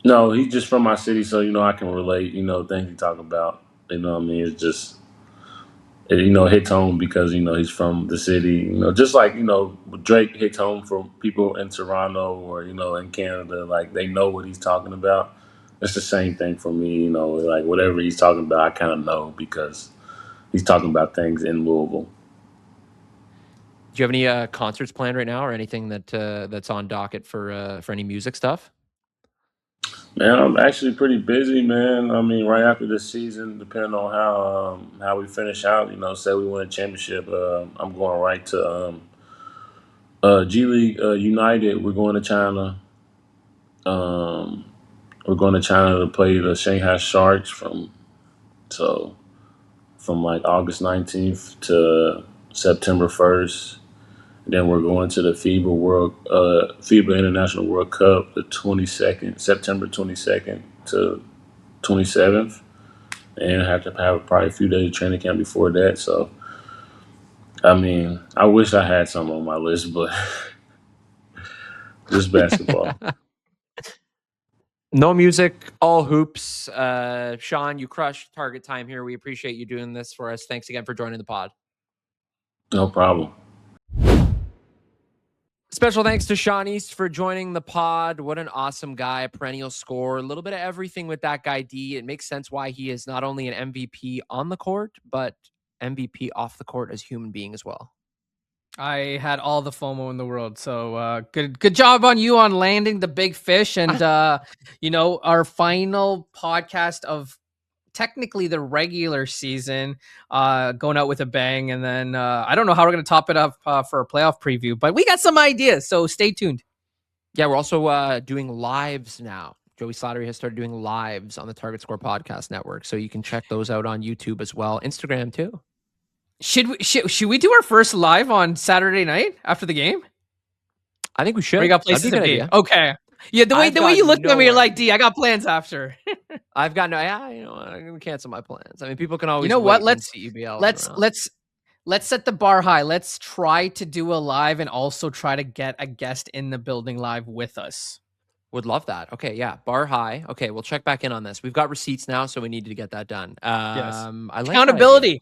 No, he's just from my city, so I can relate. Things he talk about. You know what I mean? It's just it hits home because he's from the city. Just like Drake hits home for people in Toronto or in Canada. Like they know what he's talking about. It's the same thing for me. Like whatever he's talking about, I kind of know because he's talking about things in Louisville. Do you have any concerts planned right now, or anything that's on docket for any music stuff? Man, I'm actually pretty busy, man. I mean, right after this season, depending on how we finish out, say we win a championship, I'm going right to G League United. We're going to China. Um, we're going to China to play the Shanghai Sharks from like August 19th to September 1st. Then we're going to the FIBA International World Cup the 22nd, September 22nd to 27th, and I have to have probably a few days of training camp before that. So, I mean, I wish I had some on my list, but just basketball. No music, all hoops. Sean, you crushed target time here. We appreciate you doing this for us. Thanks again for joining the pod. No problem. Special thanks to Sean East for joining the pod. What an awesome guy, a perennial scorer, a little bit of everything with that guy D. It makes sense why he is not only an MVP on the court, but MVP off the court as a human being as well. I had all the FOMO in the world. So good job on you on landing the big fish. And, our final podcast of technically the regular season going out with a bang. And then I don't know how we're going to top it up for a playoff preview, but we got some ideas. So stay tuned. Yeah, we're also doing lives now. Joey Slattery has started doing lives on the Target Score Podcast Network. So you can check those out on YouTube as well. Instagram too. Should we do our first live on Saturday night after the game? I think we should. We got places to be. Okay. Yeah, the way you looked at me, you're like, D, I got plans after. I've got I'm gonna cancel my plans. I mean, people can always let's set the bar high. Let's try to do a live and also try to get a guest in the building live with us. Would love that. Okay, yeah, bar high. Okay, we'll check back in on this. We've got receipts now, so we need to get that done. Yes. I like accountability.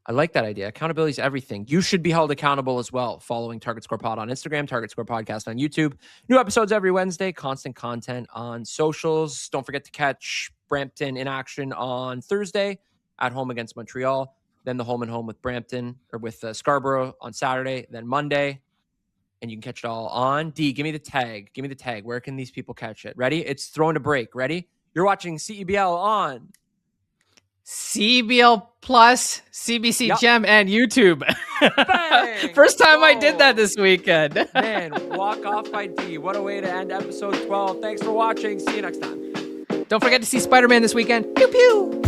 I like that idea. Accountability is everything. You should be held accountable as well. Following Target Score Pod on Instagram, Target Score Podcast on YouTube. New episodes every Wednesday. Constant content on socials. Don't forget to catch Brampton in action on Thursday at home against Montreal. Then the home and home with Brampton or with Scarborough on Saturday. Then Monday. And you can catch it all on D. Give me the tag. Give me the tag. Where can these people catch it? Ready? It's throwing a break. Ready? You're watching CEBL on CBL Plus, CBC Gem, and YouTube. First time I did that this weekend. Man, walk off by D. What a way to end episode 12. Thanks for watching. See you next time. Don't forget to see Spider-Man this weekend. Pew pew.